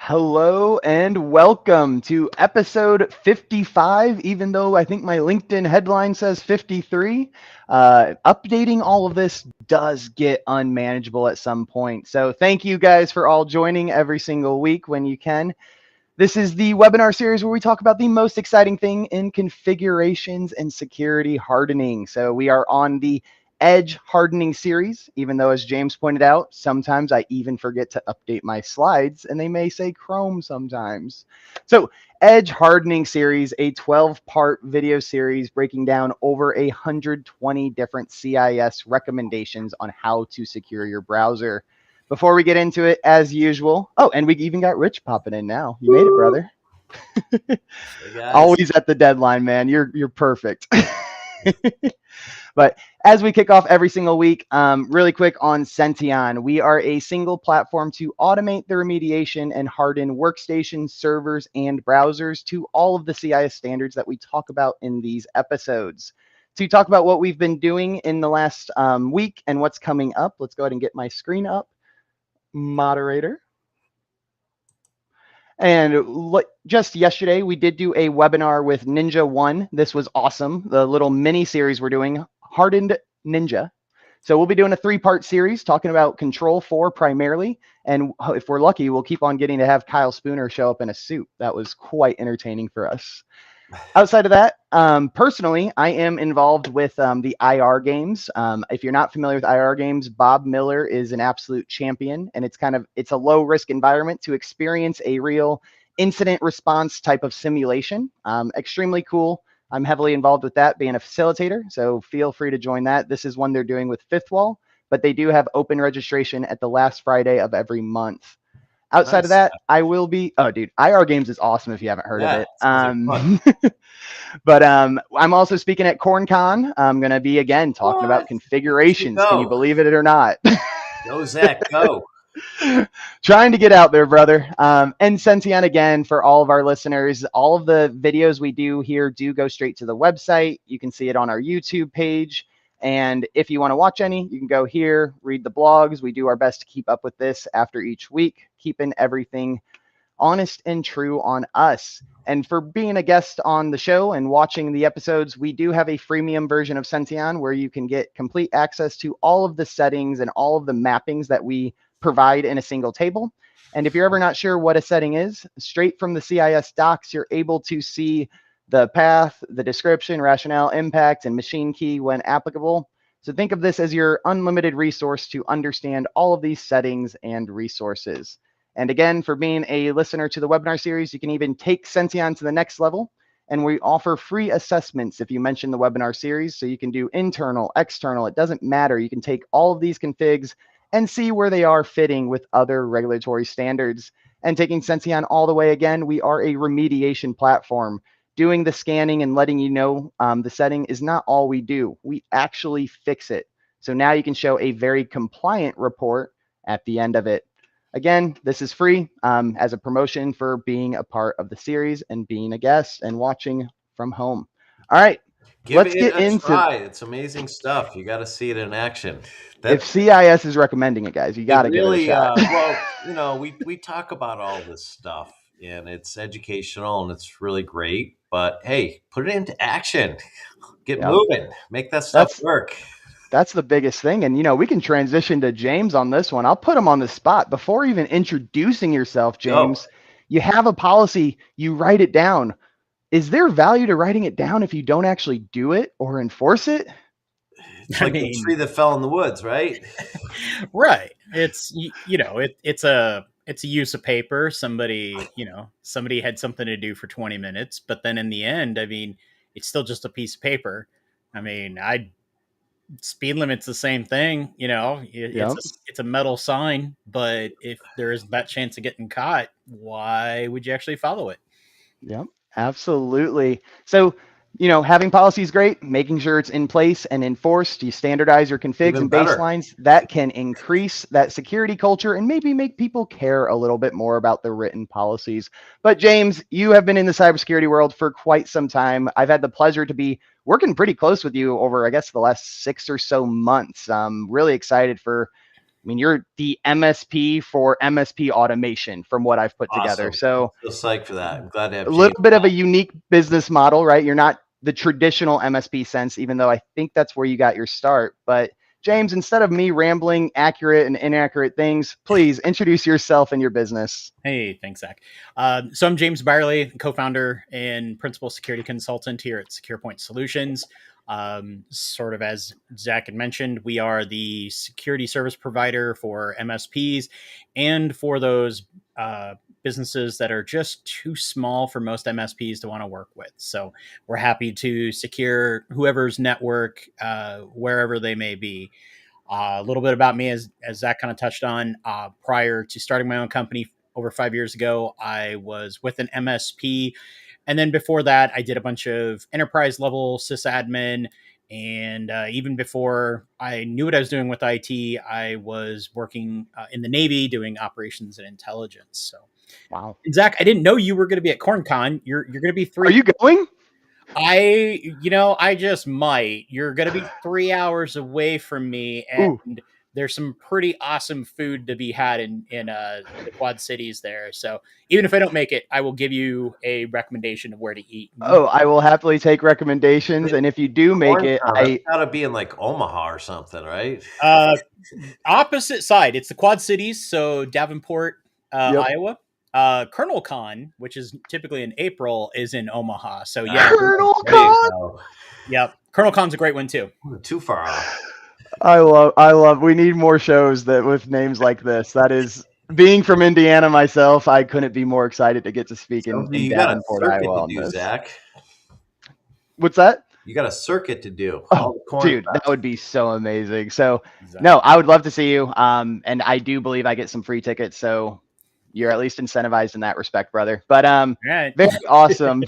Hello and welcome to episode 55, even though I think my LinkedIn headline says 53. Updating all of this does get unmanageable at some point. So thank you guys for all joining every single week when you can. This is the webinar series where we talk about the most exciting thing in configurations and security hardening. So we are on the Edge hardening series, even though, as James pointed out, sometimes I even forget to update my slides and they may say Chrome sometimes. So Edge hardening series, a 12-part video series breaking down over 120 different CIS recommendations on how to secure your browser. Before we get into it, as usual, oh, and we even got Rich popping in now. You made it, brother. Hey guys. Always at the deadline, man. You're perfect. But as we kick off every single week, really quick on Senteon, we are a single platform to automate the remediation and harden workstations, servers, and browsers to all of the CIS standards that we talk about in these episodes. To talk about what we've been doing in the last week and what's coming up, let's go ahead and get my screen up. Moderator. And just yesterday, we did do a webinar with Ninja One. This was awesome. The little mini series we're doing, Hardened Ninja. So we'll be doing a 3-part series talking about Control 4 primarily. And if we're lucky, we'll keep on getting to have Kyle Spooner show up in a suit. That was quite entertaining for us. Outside of that, personally, I am involved with the IR games. If you're not familiar with IR games, Bob Miller is an absolute champion, and it's a low risk environment to experience a real incident response type of simulation. Extremely cool. I'm heavily involved with that, being a facilitator, so feel free to join that. This is one they're doing with Fifth Wall, but they do have open registration at the last Friday of every month. Outside of that, I will be. Oh, dude, IR Games is awesome if you haven't heard of it. But I'm also speaking at CornCon. I'm going to be again talking about configurations. Can you believe it or not? Go Zach, go. Trying to get out there, brother. And Senteon again for all of our listeners. All of the videos we do here do go straight to the website. You can see it on our YouTube page. And if you want to watch any, you can go here, read the blogs. We do our best to keep up with this after each week, keeping everything honest and true on us. And for being a guest on the show and watching the episodes, we do have a freemium version of Senteon where you can get complete access to all of the settings and all of the mappings that we provide in a single table. And if you're ever not sure what a setting is, straight from the CIS docs, you're able to see the path, the description, rationale, impact, and machine key when applicable. So think of this as your unlimited resource to understand all of these settings and resources. And again, for being a listener to the webinar series, you can even take Senteon to the next level. And we offer free assessments if you mention the webinar series. So you can do internal, external, it doesn't matter. You can take all of these configs and see where they are fitting with other regulatory standards. And taking Senteon all the way again, we are a remediation platform. Doing the scanning and letting you know the setting is not all we do. We actually fix it. So now you can show a very compliant report at the end of it. Again, this is free as a promotion for being a part of the series and being a guest and watching from home. All right, let's get into try. It's amazing stuff. You got to see it in action. If CIS is recommending it, guys, you got to give it a shot. Well, we talk about all this stuff and it's educational and it's really great. But hey, put it into action. Get moving. Make that stuff work. That's the biggest thing. And, we can transition to James on this one. I'll put him on the spot. Before even introducing yourself, James, you have a policy, you write it down. Is there value to writing it down if you don't actually do it or enforce it? It's like the tree that fell in the woods, right? Right. It's, it's a use of paper. Somebody had something to do for 20 minutes, but then in the end, it's still just a piece of paper. Speed limit's the same thing, it's a metal sign, but if there is that chance of getting caught, why would you actually follow it? Yep, absolutely. So, having policy is great, making sure it's in place and enforced. You standardize your configs and baselines. That can increase that security culture and maybe make people care a little bit more about the written policies. But James, you have been in the cybersecurity world for quite some time. I've had the pleasure to be working pretty close with you over, I guess, the last 6 or so months. I'm really excited for mean, you're the MSP for MSP automation from what I've put together. Awesome. So I'm so psyched for that. I'm glad to have a James. little bit of a unique business model, right? You're not the traditional MSP sense, even though I think that's where you got your start. But James, instead of me rambling accurate and inaccurate things, please introduce yourself and your business. Hey, thanks, Zach. So I'm James Barley, co-founder and principal security consultant here at SecurePoint Solutions. Sort of as Zach had mentioned, we are the security service provider for MSPs and for those businesses that are just too small for most MSPs to want to work with. So we're happy to secure whoever's network, wherever they may be. A little bit about me, as Zach kind of touched on, prior to starting my own company over 5 years ago, I was with an MSP. And then before that, I did a bunch of enterprise level sysadmin. And even before I knew what I was doing with IT, I was working in the Navy doing operations and intelligence. So, wow. And Zach, I didn't know you were going to be at CornCon. You're going to be Are you going? I just might. You're going to be 3 hours away from me, and Ooh. there's some pretty awesome food to be had in the Quad Cities there. So even if I don't make it, I will give you a recommendation of where to eat. Oh, I will happily take recommendations. And if you do make it, It's gotta be in like Omaha or something, right? Opposite side. It's the Quad Cities, so Davenport, Yep. Iowa. Colonel Con, which is typically in April, is in Omaha. So yeah, Colonel There you Con. go. Yep. Colonel Con's a great one too. Too far off. I love, we need more shows that with names like this. That is, being from Indiana myself, I couldn't be more excited to get to speak in You got a Davenport, circuit Iowa to on do, this. Zach. What's that? You got a circuit to do. Oh, dude, that would be so amazing. So Exactly. no, I would love to see you. And I do believe I get some free tickets. So you're at least incentivized in that respect, brother. But Right. very awesome.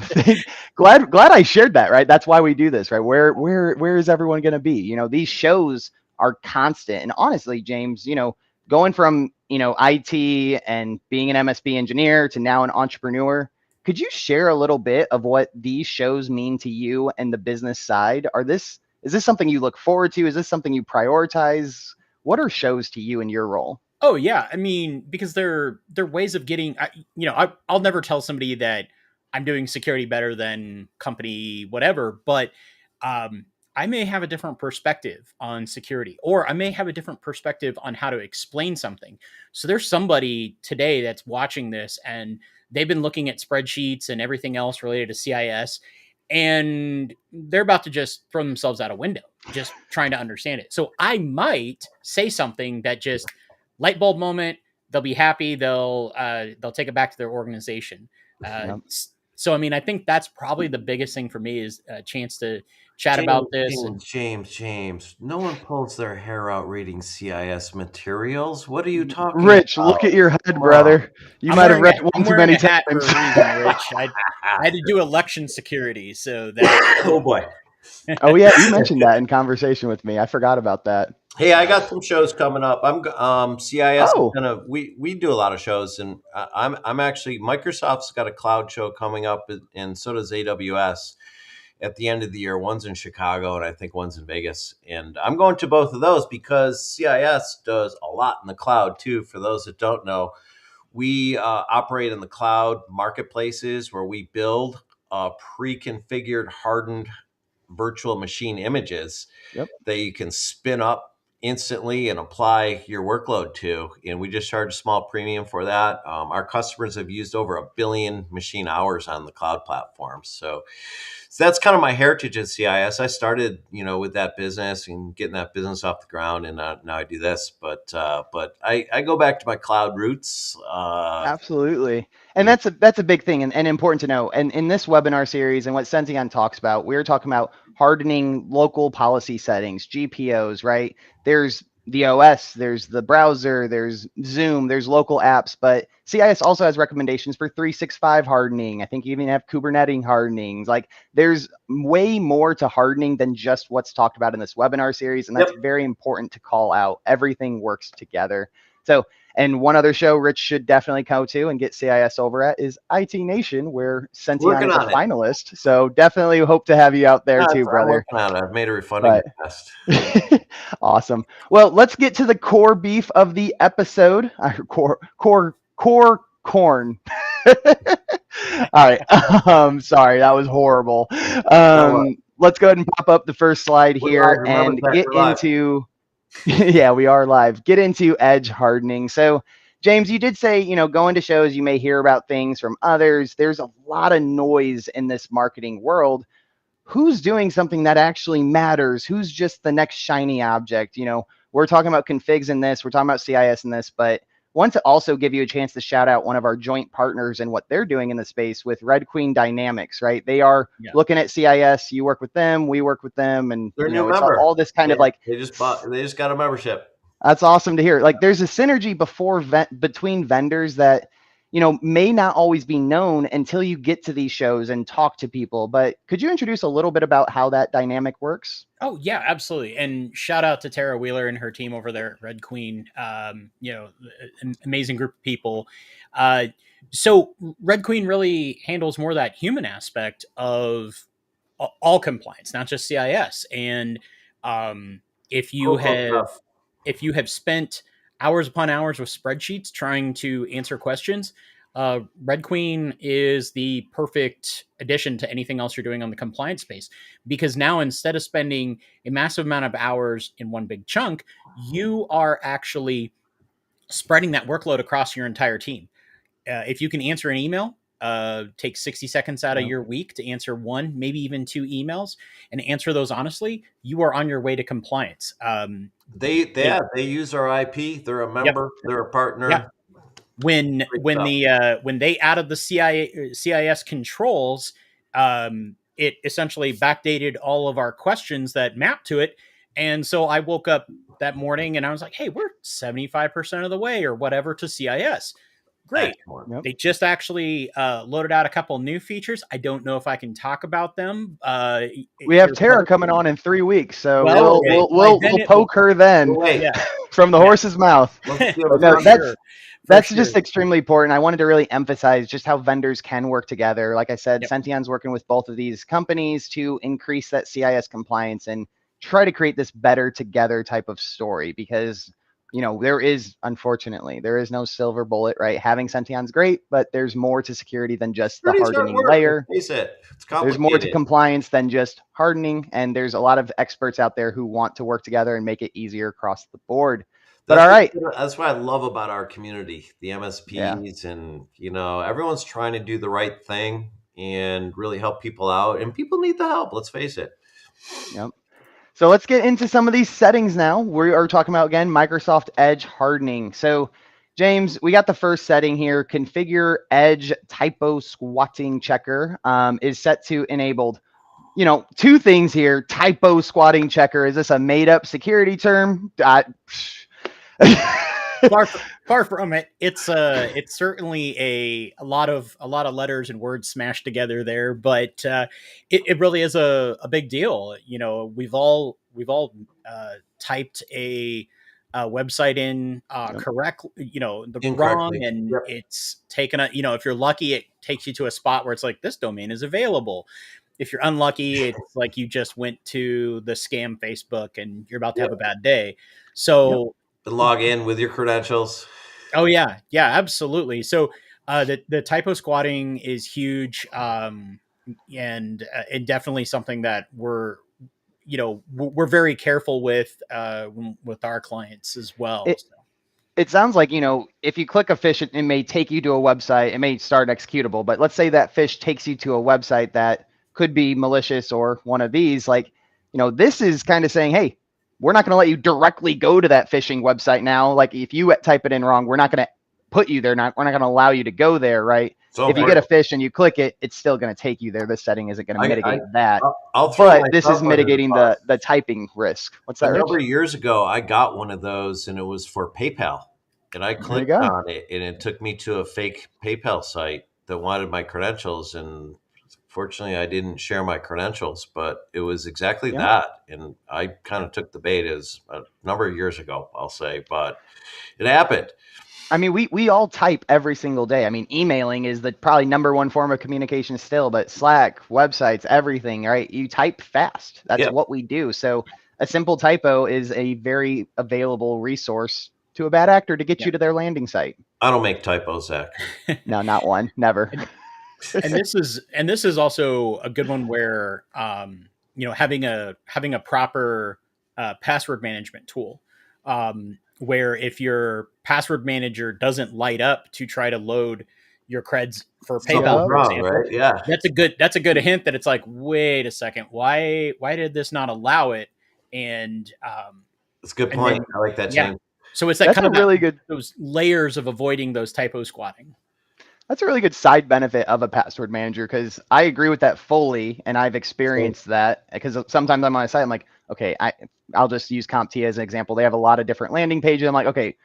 glad I shared that, right? That's why we do this, right? Where is everyone going to be? You know, these shows are constant. And honestly, James, you know, going from, you know, IT and being an MSP engineer to now an entrepreneur, could you share a little bit of what these shows mean to you and the business side? Is this something you look forward to? Is this something you prioritize? What are shows to you in your role? Oh yeah, I mean, because they're ways of getting. I'll never tell somebody that I'm doing security better than company whatever, but I may have a different perspective on security, or I may have a different perspective on how to explain something. So there's somebody today that's watching this, and they've been looking at spreadsheets and everything else related to CIS, and they're about to just throw themselves out a window, just trying to understand it. So I might say something that just light bulb moment. They'll be happy. They'll take it back to their organization. Yep. So I mean, I think that's probably the biggest thing for me is a chance to chat about this. James. No one pulls their hair out reading CIS materials. What are you talking Rich, about? look at your head, brother. You might have read it one too many times. For a reason, Rich. I had to do election security, so that. Oh boy. Oh yeah, you mentioned that in conversation with me. I forgot about that. Hey, I got some shows coming up. I'm CIS. Oh. We do a lot of shows, and I'm actually Microsoft's got a cloud show coming up, and so does AWS at the end of the year. One's in Chicago, and I think one's in Vegas. And I'm going to both of those because CIS does a lot in the cloud too. For those that don't know, we operate in the cloud marketplaces where we build pre-configured, hardened virtual machine images that you can spin up instantly and apply your workload to. And we just charge a small premium for that. Our customers have used over 1 billion machine hours on the cloud platform. So that's kind of my heritage at CIS. I started, with that business and getting that business off the ground, and now I do this. But I go back to my cloud roots. Absolutely. And that's a big thing and important to know. And in this webinar series and what Senteon talks about, we're talking about hardening local policy settings, GPOs, right? There's the OS, there's the browser, there's Zoom, there's local apps, but CIS also has recommendations for 365 hardening. I think you even have Kubernetes hardenings. Like there's way more to hardening than just what's talked about in this webinar series. And that's very important to call out. Everything works together. So, and one other show Rich should definitely go to and get CIS over at is IT Nation, where Senteon is a finalist. So definitely hope to have you out there too, brother. I'm working on it. I've made a refunding request. Awesome. Well, let's get to the core beef of the episode. Core corn. All right. Sorry, that was horrible. Let's go ahead and pop up the first slide here and get into. Yeah, we are live. Get into edge hardening. So, James, you did say, going to shows, you may hear about things from others. There's a lot of noise in this marketing world. Who's doing something that actually matters? Who's just the next shiny object? We're talking about configs in this, we're talking about CIS in this, but want to also give you a chance to shout out one of our joint partners and what they're doing in the space with Red Queen Dynamics, right? They are looking at CIS. You work with them, we work with them, and it's all this kind of like they just got a membership. That's awesome to hear. Like there's a synergy between vendors that may not always be known until you get to these shows and talk to people. But could you introduce a little bit about how that dynamic works? Oh yeah, absolutely. And shout out to Tara Wheeler and her team over there at Red Queen. An amazing group of people. So Red Queen really handles more that human aspect of all compliance, not just CIS. And if you have spent hours upon hours with spreadsheets trying to answer questions, Red Queen is the perfect addition to anything else you're doing on the compliance space, because now instead of spending a massive amount of hours in one big chunk, you are actually spreading that workload across your entire team. If you can answer an email, take 60 seconds out of your week to answer one, maybe even two emails, and answer those honestly, you are on your way to compliance. They use our IP. They're a member. They're a partner. Yeah. When they added the CIS controls, it essentially backdated all of our questions that mapped to it. And so I woke up that morning and I was like, hey, we're 75% of the way or whatever to CIS. Great. Yep. They just actually loaded out a couple new features. I don't know if I can talk about them. We have Tara coming on in 3 weeks, so we'll poke her then from the horse's mouth. That's just extremely important. I wanted to really emphasize just how vendors can work together. Like I said, Senteon's working with both of these companies to increase that CIS compliance and try to create this better together type of story, because unfortunately, there is no silver bullet, right? Having Senteon's great, but there's more to security than just the hardening layer. There's more to compliance than just hardening, and there's a lot of experts out there who want to work together and make it easier across the board. But all right. That's what I love about our community, the MSPs, and everyone's trying to do the right thing and really help people out, and people need the help. Let's face it. Yep. So let's get into some of these settings now. We are talking about, again, Microsoft Edge hardening. So James, we got the first setting here. Configure Edge TyposquattingChecker is set to enabled. Two things here. TyposquattingChecker. Is this a made up security term? Far from it. It's certainly a lot of letters and words smashed together there, but it really is a big deal. We've all typed a website in correctly, wrong, and it's taken if you're lucky, it takes you to a spot where it's like, this domain is available. If you're unlucky, it's like you just went to the scam Facebook and you're about to have a bad day. So log in with your credentials. Oh yeah, absolutely. So the typo squatting is huge, and definitely something that we're very careful with our clients as well. It sounds like, if you click a fish, it may take you to a website. It may start executable, but let's say that fish takes you to a website that could be malicious or one of these. Like, this is kind of saying, hey, we're not going to let you directly go to that phishing website now. Like if you type it in wrong, we're not going to put you there. We're not going to allow you to go there, right? So if you get a fish and you click it, it's still going to take you there. This setting isn't going to mitigate that. But this is mitigating the typing risk. What's that? A number of years ago, I got one of those, and it was for PayPal. And I clicked on it, and it took me to a fake PayPal site that wanted my credentials. And fortunately, I didn't share my credentials, but it was exactly Yeah. that. And I kind of took the bait as a number of years ago, I'll say, but it happened. I mean, we all type every single day. I mean, emailing is the probably number one form of communication still, but Slack, websites, everything, right? You type fast. That's Yep. what we do. So a simple typo is a very available resource to a bad actor to get you to their landing site. I don't make typos, Zach. No, not one. Never. And this is also a good one where having a proper password management tool, where if your password manager doesn't light up to try to load your creds for PayPal, for Wrong, example, right? Yeah. that's a good hint that it's like, wait a second, why did this not allow it? And That's a good and point. then, I like that, yeah. James. So it's that That's kind a of really good. those layers of avoiding those typo squatting. That's a really good side benefit of a password manager because I agree with that fully, and I've experienced that because sometimes I'm on a site, I'm like, okay, I'll just use CompTIA as an example. They have a lot of different landing pages. I'm like, okay,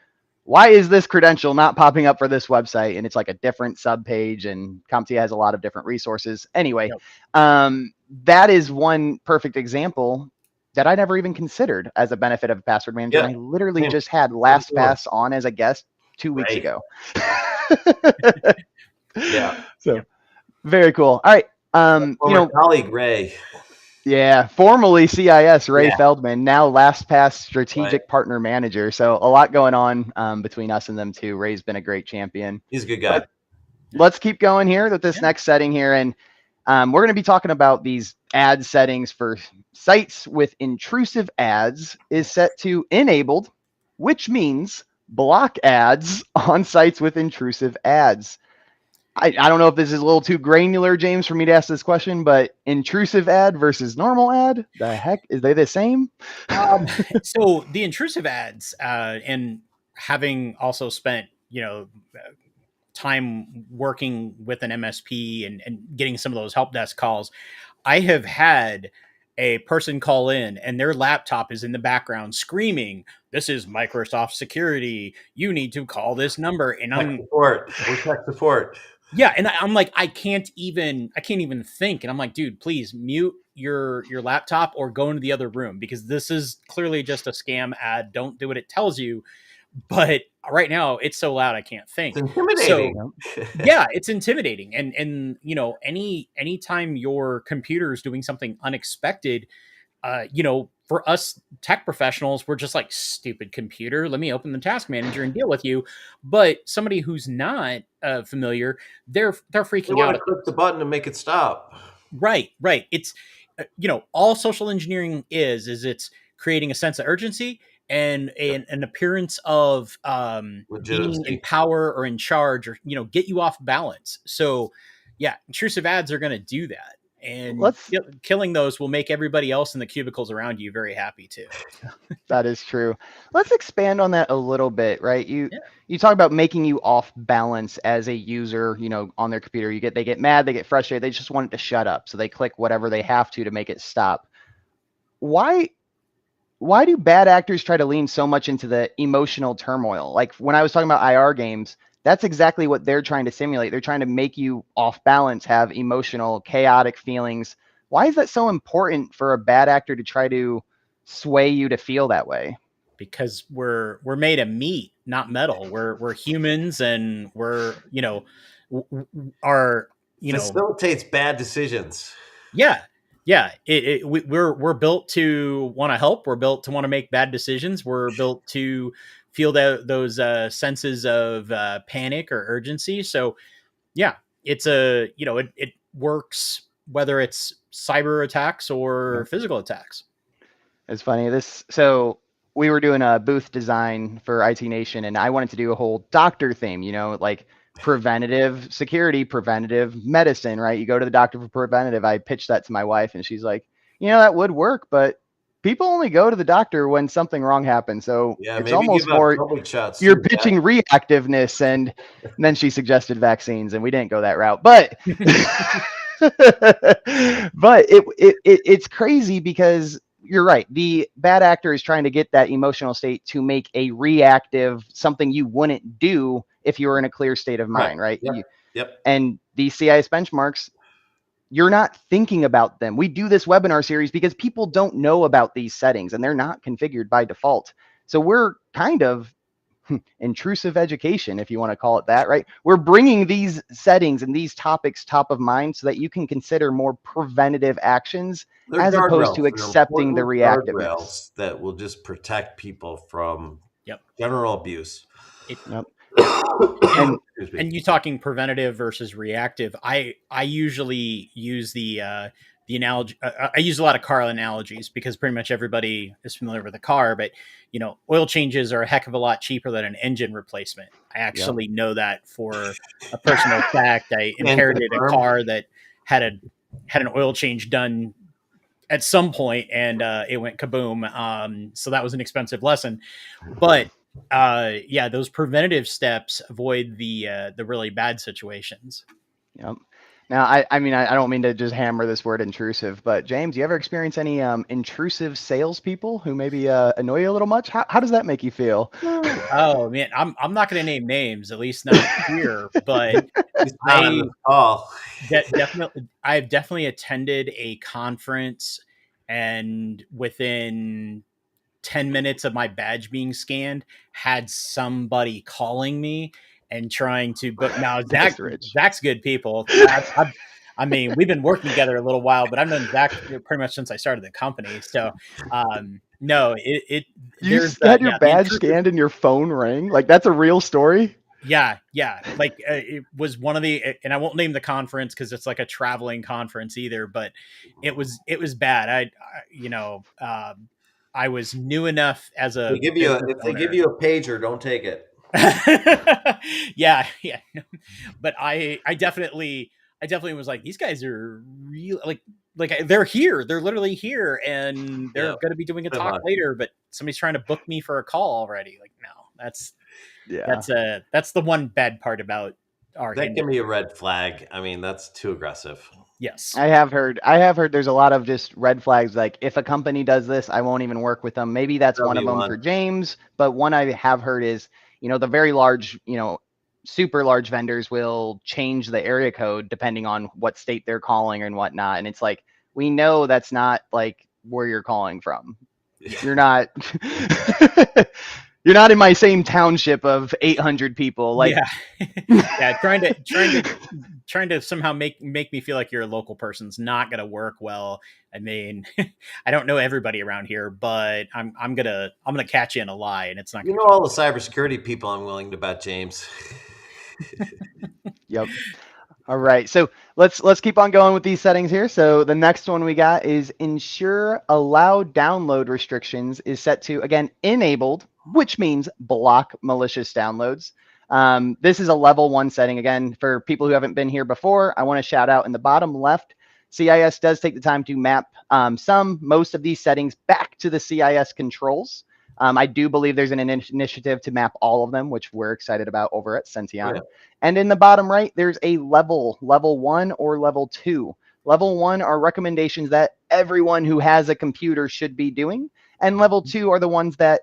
why is this credential not popping up for this website? And it's like a different sub page, and CompTIA has a lot of different resources. Anyway, that is one perfect example that I never even considered as a benefit of a password manager. Yeah. And I literally just had LastPass on as a guest 2 weeks ago. Yeah. So very cool. All right. Former colleague Ray. Yeah, formerly CIS Ray Yeah. Feldman, now LastPass strategic partner manager. So a lot going on between us and them too. Ray's been a great champion. He's a good guy. But let's keep going here with this next setting here, and we're going to be talking about these ad settings for sites with intrusive ads is set to enabled, which means block ads on sites with intrusive ads. I don't know if this is a little too granular, James, for me to ask this question, but intrusive ad versus normal ad, the heck, is they the same? So the intrusive ads, and having also spent, time working with an MSP and getting some of those help desk calls, I have had a person call in and their laptop is in the background screaming, "This is Microsoft security. You need to call this number." And tech support. We're tech support. Yeah, and I'm like, I can't even think. And I'm like, dude, please mute your laptop or go into the other room because this is clearly just a scam ad. Don't do what it tells you. But right now it's so loud I can't think. It's intimidating. So, yeah, it's intimidating. And anytime your computer is doing something unexpected, for us tech professionals, we're just like, stupid computer, let me open the task manager and deal with you. But somebody who's not familiar, they're freaking out. Click the button to make it stop. Right. It's all social engineering is it's creating a sense of urgency and an appearance of being in power or in charge, or get you off balance. So yeah, intrusive ads are going to do that. And killing those will make everybody else in the cubicles around you very happy too. That is true. Let's expand on that a little bit, right? You talk about making you off balance as a user, on their computer. They get mad, they get frustrated, they just want it to shut up. So they click whatever they have to make it stop. Why do bad actors try to lean so much into the emotional turmoil? Like when I was talking about IR games, that's exactly what they're trying to simulate. They're trying to make you off balance, have emotional, chaotic feelings. Why is that so important for a bad actor to try to sway you to feel that way? Because we're made of meat, not metal. We're humans, and we're facilitates bad decisions. Yeah. We're built to want to help. We're built to want to make bad decisions. We're built to feel those senses of panic or urgency. So yeah, it's it works whether it's cyber attacks or physical attacks. It's funny. So we were doing a booth design for IT Nation, and I wanted to do a whole doctor theme, like preventative security, preventative medicine, right? You go to the doctor for preventative. I pitched that to my wife, and she's like, that would work, but people only go to the doctor when something wrong happens. So it's almost more you're pitching reactiveness. And then she suggested vaccines, and we didn't go that route. But but it's crazy because you're right. The bad actor is trying to get that emotional state to make a reactive something you wouldn't do if you were in a clear state of mind, right? Yep. And these CIS benchmarks, you're not thinking about them. We do this webinar series because people don't know about these settings and they're not configured by default. So we're kind of intrusive education, if you want to call it that, right? We're bringing these settings and these topics top of mind so that you can consider more preventative actions as opposed to accepting the reactiveness. Guardrails that will just protect people from Yep. general abuse. Yep. And you talking preventative versus reactive. I usually use the analogy. I use a lot of car analogies because pretty much everybody is familiar with a car, but oil changes are a heck of a lot cheaper than an engine replacement. I actually know that for a personal fact. I inherited a car that had an oil change done at some point and it went kaboom. So that was an expensive lesson, but yeah, those preventative steps avoid the really bad situations. Yep. Now, I mean, I don't mean to just hammer this word intrusive, but James, you ever experience any intrusive salespeople who maybe annoy you a little much? How does that make you feel? Oh man, I'm not going to name names, at least not here, but I've definitely attended a conference, and within 10 minutes of my badge being scanned, had somebody calling me and trying to book. Now, Zach's good people. I mean, we've been working together a little while, but I've known Zach pretty much since I started the company. So, no, you had your badge scanned and your phone rang. Like, that's a real story. Yeah. Like it was one of the, and I won't name the conference because it's like a traveling conference either, but it was bad. I was new enough as a. If they give you a pager, don't take it. yeah. But I definitely was like, these guys are real, like they're here. They're literally here, and they're going to be doing a talk later. But somebody's trying to book me for a call already. Like, no, that's the one bad part about our. That can be a red flag. I mean, that's too aggressive. Yes. I have heard there's a lot of just red flags. Like, if a company does this, I won't even work with them. Maybe that's one of them for James. But one I have heard is, the very large, super large vendors will change the area code depending on what state they're calling and whatnot. And it's like, we know that's not like where you're calling from. You're not. You're not in my same township of 800 people. Like, yeah, trying to somehow make me feel like you're a local person's not gonna work well. I mean, I don't know everybody around here, but I'm gonna catch you in a lie, and it's not. All the cybersecurity people I'm willing to bet, James. Yep. All right, so let's keep on going with these settings here. So the next one we got is ensure allow download restrictions is set to, again, enabled, which means block malicious downloads. This is a level 1 setting. Again, for people who haven't been here before, I want to shout out in the bottom left, CIS does take the time to map most of these settings back to the CIS controls. I do believe there's an initiative to map all of them, which we're excited about over at Senteon. Yeah. And in the bottom right, there's a level 1 or level 2. Level 1 are recommendations that everyone who has a computer should be doing. And level 2 are the ones that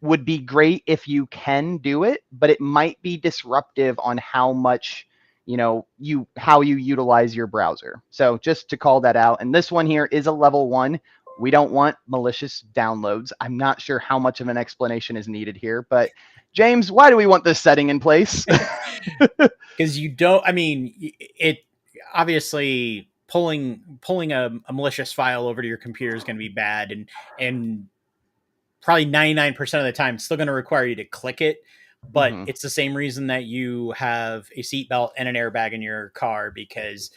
would be great if you can do it, but it might be disruptive on how much, how you utilize your browser. So just to call that out. And this one here is a level 1. We don't want malicious downloads. I'm not sure how much of an explanation is needed here, but James, why do we want this setting in place? Because it obviously pulling a malicious file over to your computer is going to be bad, and probably 99% of the time it's still going to require you to click it. But it's the same reason that you have a seatbelt and an airbag in your car, because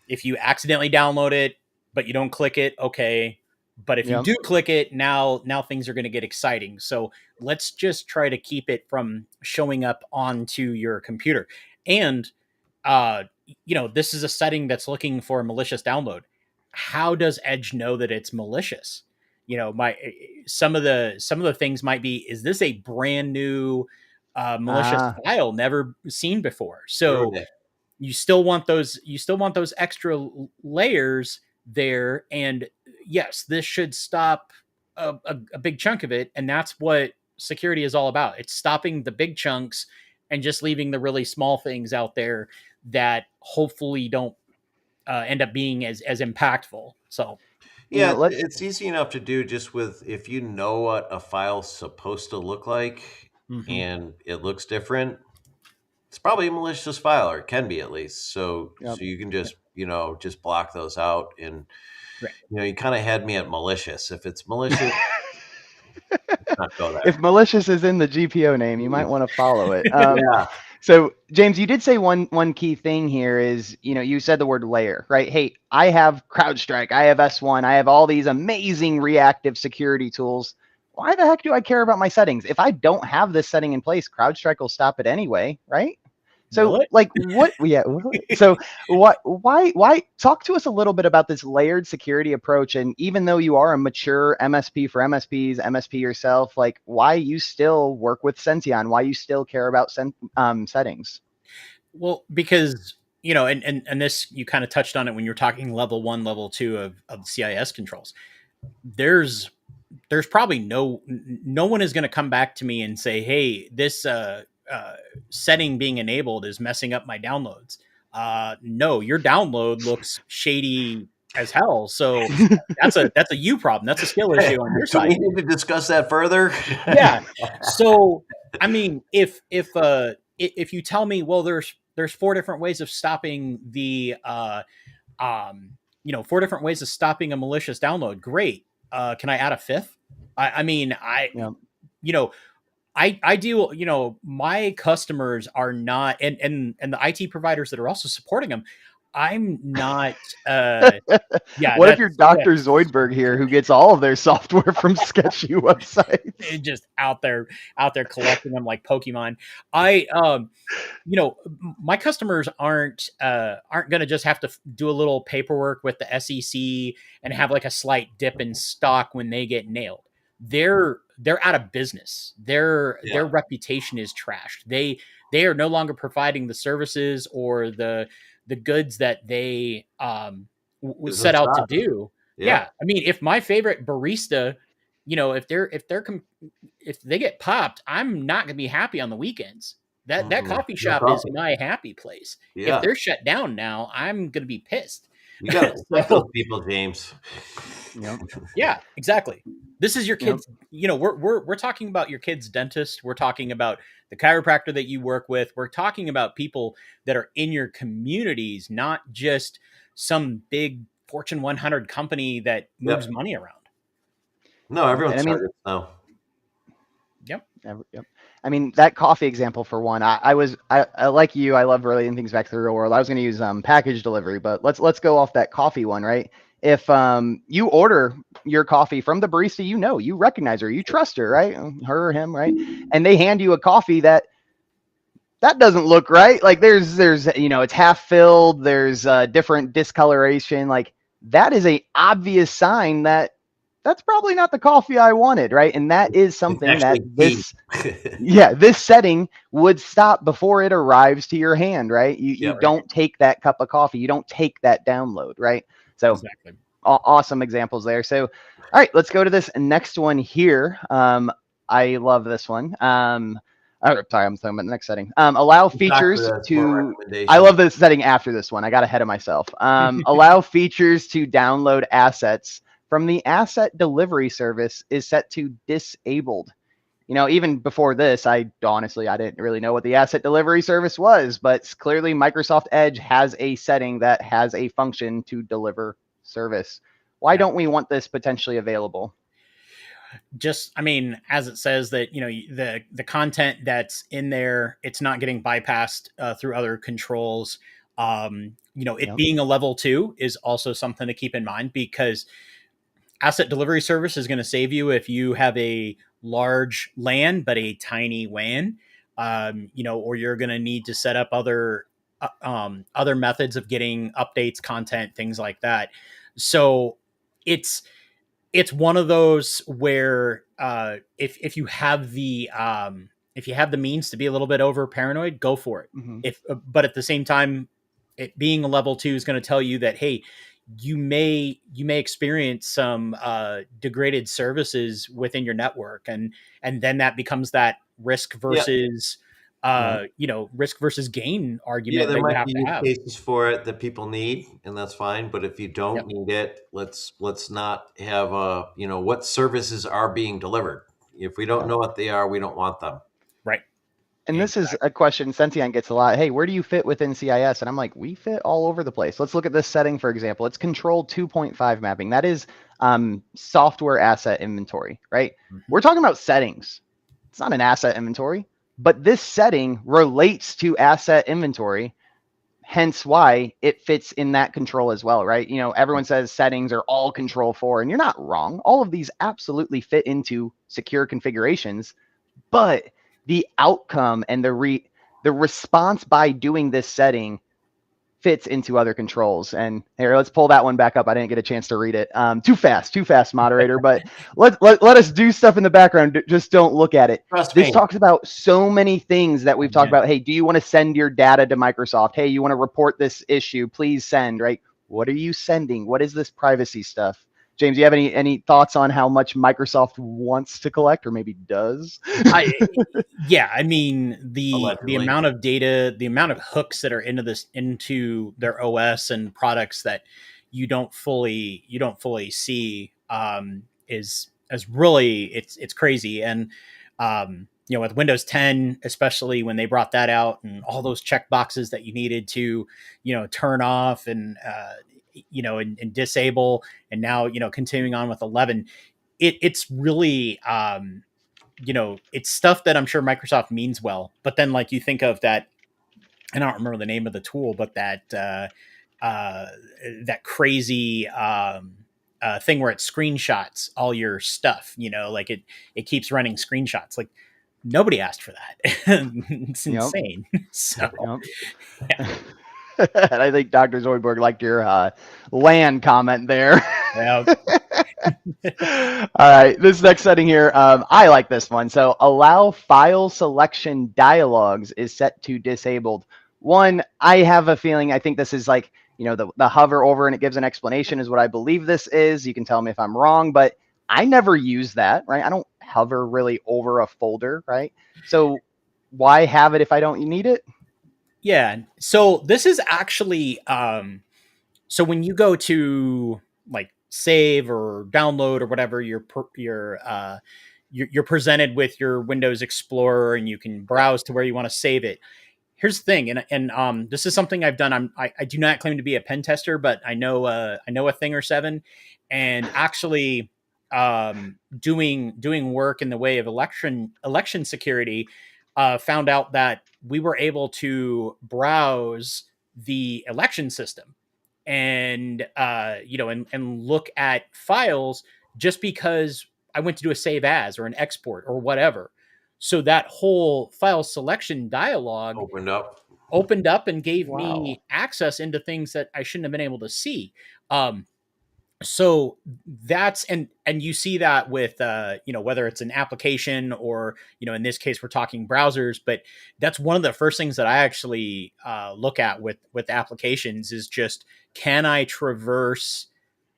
if you accidentally download it, but you don't click it, okay. But if you do click it, now things are going to get exciting. So let's just try to keep it from showing up onto your computer. And, this is a setting that's looking for a malicious download. How does Edge know that it's malicious? Some of the things might be, is this a brand new malicious file never seen before? So you still want those extra layers there. And yes, this should stop a big chunk of it. And that's what security is all about. It's stopping the big chunks and just leaving the really small things out there that hopefully don't end up being as impactful. So Yeah, let's it's easy enough to do just with if you know what a file's supposed to look like mhm. and it looks different, it's probably a malicious file, or it can be at least. So yep. you can just just block those out, and Right. you kind of had me at malicious. If it's malicious, not go If there. malicious is in the GPO name, you might want to follow it. Yeah, So James, you did say one key thing here is, you said the word layer, right? Hey, I have CrowdStrike, I have S1, I have all these amazing reactive security tools. Why the heck do I care about my settings? If I don't have this setting in place, CrowdStrike will stop it anyway, right? Will So it? like what yeah, so why talk to us a little bit about this layered security approach, and even though you are a mature MSP for MSPs, MSP yourself, like why you still work with Senteon, why you still care about settings. Well, because and this, you kind of touched on it when you're talking level 1, level 2 of CIS controls. There's probably no one is going to come back to me and say, hey, this setting being enabled is messing up my downloads. No, your download looks shady as hell. So that's a you problem. That's a skill issue on your do we side. need to discuss that further? Yeah. So I mean, if you tell me, well, there's 4 different ways of stopping the 4 different ways of stopping a malicious download. Great. Can I add a 5th? I mean, Yeah. you know, I do, my customers are not, and the IT providers that are also supporting them, I'm not, yeah, What if you're yeah, Dr. Zoidberg here, who gets all of their software from sketchy websites? just out there collecting them like Pokemon. I, my customers aren't going to just have to do a little paperwork with the SEC and have like a slight dip in stock when they get nailed. They're out of business. Their reputation is trashed. They are no longer providing the services or the goods that they was Gives them set out to shots. do. Yeah. Yeah, I mean, if my favorite barista, if they get popped, I'm not going to be happy on the weekends. That coffee No shop is coffee. my happy place. If Yeah. they're shut down now, I'm going to be pissed. You got to protect those So, people, James. Yep. yeah, exactly. This is your Yep. kids. We're talking about your kid's dentist. We're talking about the chiropractor that you work with. We're talking about people that are in your communities, not just some big Fortune 100 company that moves Yep. money around. No, And everyone's I mean, targets now. Yep. Yep. I mean, that coffee example for one, I like you. I love relating things back to the real world. I was going to use package delivery, but let's go off that coffee one, right? If you order your coffee from the barista, you recognize her, you trust her, right? Her or him, right? And they hand you a coffee that doesn't look right. Like there's it's half filled. There's different discoloration. Like that is a obvious sign that that's probably not the coffee I wanted, right? And that is It's something that actually key. this setting would stop before it arrives to your hand, right? You Yep. don't take that cup of coffee, you don't take that download, right? So Exactly. awesome examples there. So all right, let's go to this next one here. I love this one. Sorry, I'm talking about the next setting. Allow features That's more to. recommendation. I love this setting after this one. I got ahead of myself. Allow features to download assets from the asset delivery service is set to disabled. Even before this, I didn't really know what the asset delivery service was, but clearly Microsoft Edge has a setting that has a function to deliver service. Why Yeah. don't we want this potentially available? Just, I mean, as it says that, the content that's in there, it's not getting bypassed through other controls. It Yep. being a level 2 is also something to keep in mind, because asset delivery service is going to save you if you have a large LAN but a tiny WAN, or you're going to need to set up other methods of getting updates, content, things like that. So it's one of those where if you have the means to be a little bit over paranoid, go for it. Mm-hmm. But at the same time, it being a level 2 is going to tell you that, hey, you may experience some degraded services within your network, and then that becomes that risk versus risk versus gain Yeah, argument there that you might have be to use have. cases for it that people need, and that's fine. But if you don't Yep. need it, let's not have what services are being delivered. If we don't know what they are, we don't want them. Right. And this is Exactly. a question Senteon gets a lot. Hey, where do you fit within CIS? And I'm like, we fit all over the place. Let's look at this setting, for example. It's control 2.5 mapping. That is software asset inventory, right? Mhm. We're talking about settings. It's not an asset inventory, but this setting relates to asset inventory, hence why it fits in that control as well, right? Everyone says settings are all control 4, and you're not wrong. All of these absolutely fit into secure configurations, but the outcome and the response by doing this setting fits into other controls. And here, let's pull that one back up. I didn't get a chance to read it. Too fast, moderator. But let us do stuff in the background. Just don't look at it. Trust This me. talks about so many things that we've talked about. Hey, do you want to send your data to Microsoft? Hey, you want to report this issue? Please send, right? What are you sending? What is this privacy stuff? James, do you have any thoughts on how much Microsoft wants to collect, or maybe does? I mean, the Allegedly. amount of data, the amount of hooks that are into their OS and products that you don't fully see is really, it's crazy. And with Windows 10, especially when they brought that out, and all those check boxes that you needed to turn off and and disable, and now continuing on with 11, it's really it's stuff that I'm sure Microsoft means well, but then like you think of that, I don't remember the name of the tool, but that crazy thing where it screenshots all your stuff, like it keeps running screenshots. Like, nobody asked for that. It's insane. So yeah. And I think Dr. Zoidberg liked your LAN comment there. Yeah. All right, this next setting here, I like this one. So allow file selection dialogues is set to disabled. One, I have a feeling, I think this is like, the hover over and it gives an explanation is what I believe this is. You can tell me if I'm wrong, but I never use that, right? I don't hover really over a folder, right? So why have it if I don't need it? Yeah. So this is actually so when you go to like save or download or whatever, you're presented with your Windows Explorer, and you can browse to where you want to save it. Here's the thing, and this is something I've done. I do not claim to be a pen tester, but I know a thing or seven, and actually doing work in the way of election security, found out that we were able to browse the election system and and look at files just because I went to do a save as or an export or whatever. So that whole file selection dialog opened up and gave Wow. me access into things that I shouldn't have been able to see. So that's, and you see that with whether it's an application or in this case we're talking browsers, but that's one of the first things that I actually look at with applications is just, can I traverse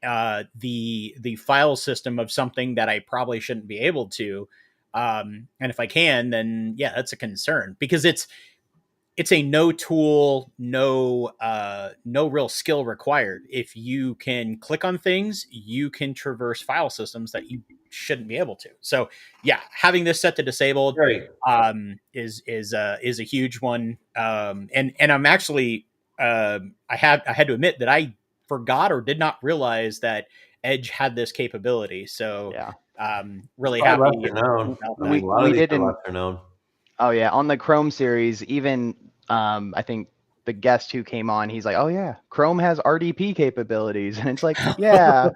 the file system of something that I probably shouldn't be able to, and if I can, then yeah, that's a concern, because it's a no tool, no real skill required. If you can click on things, you can traverse file systems that you shouldn't be able to. So yeah, having this set to disabled is a huge one. And I'm actually I had to admit that I forgot or did not realize that Edge had this capability. So Yeah. really happy known. about that. A lot of these are lesser known. Oh yeah, on the Chrome series, even I think the guest who came on, he's like, "Oh yeah, Chrome has RDP capabilities," and it's like, yeah,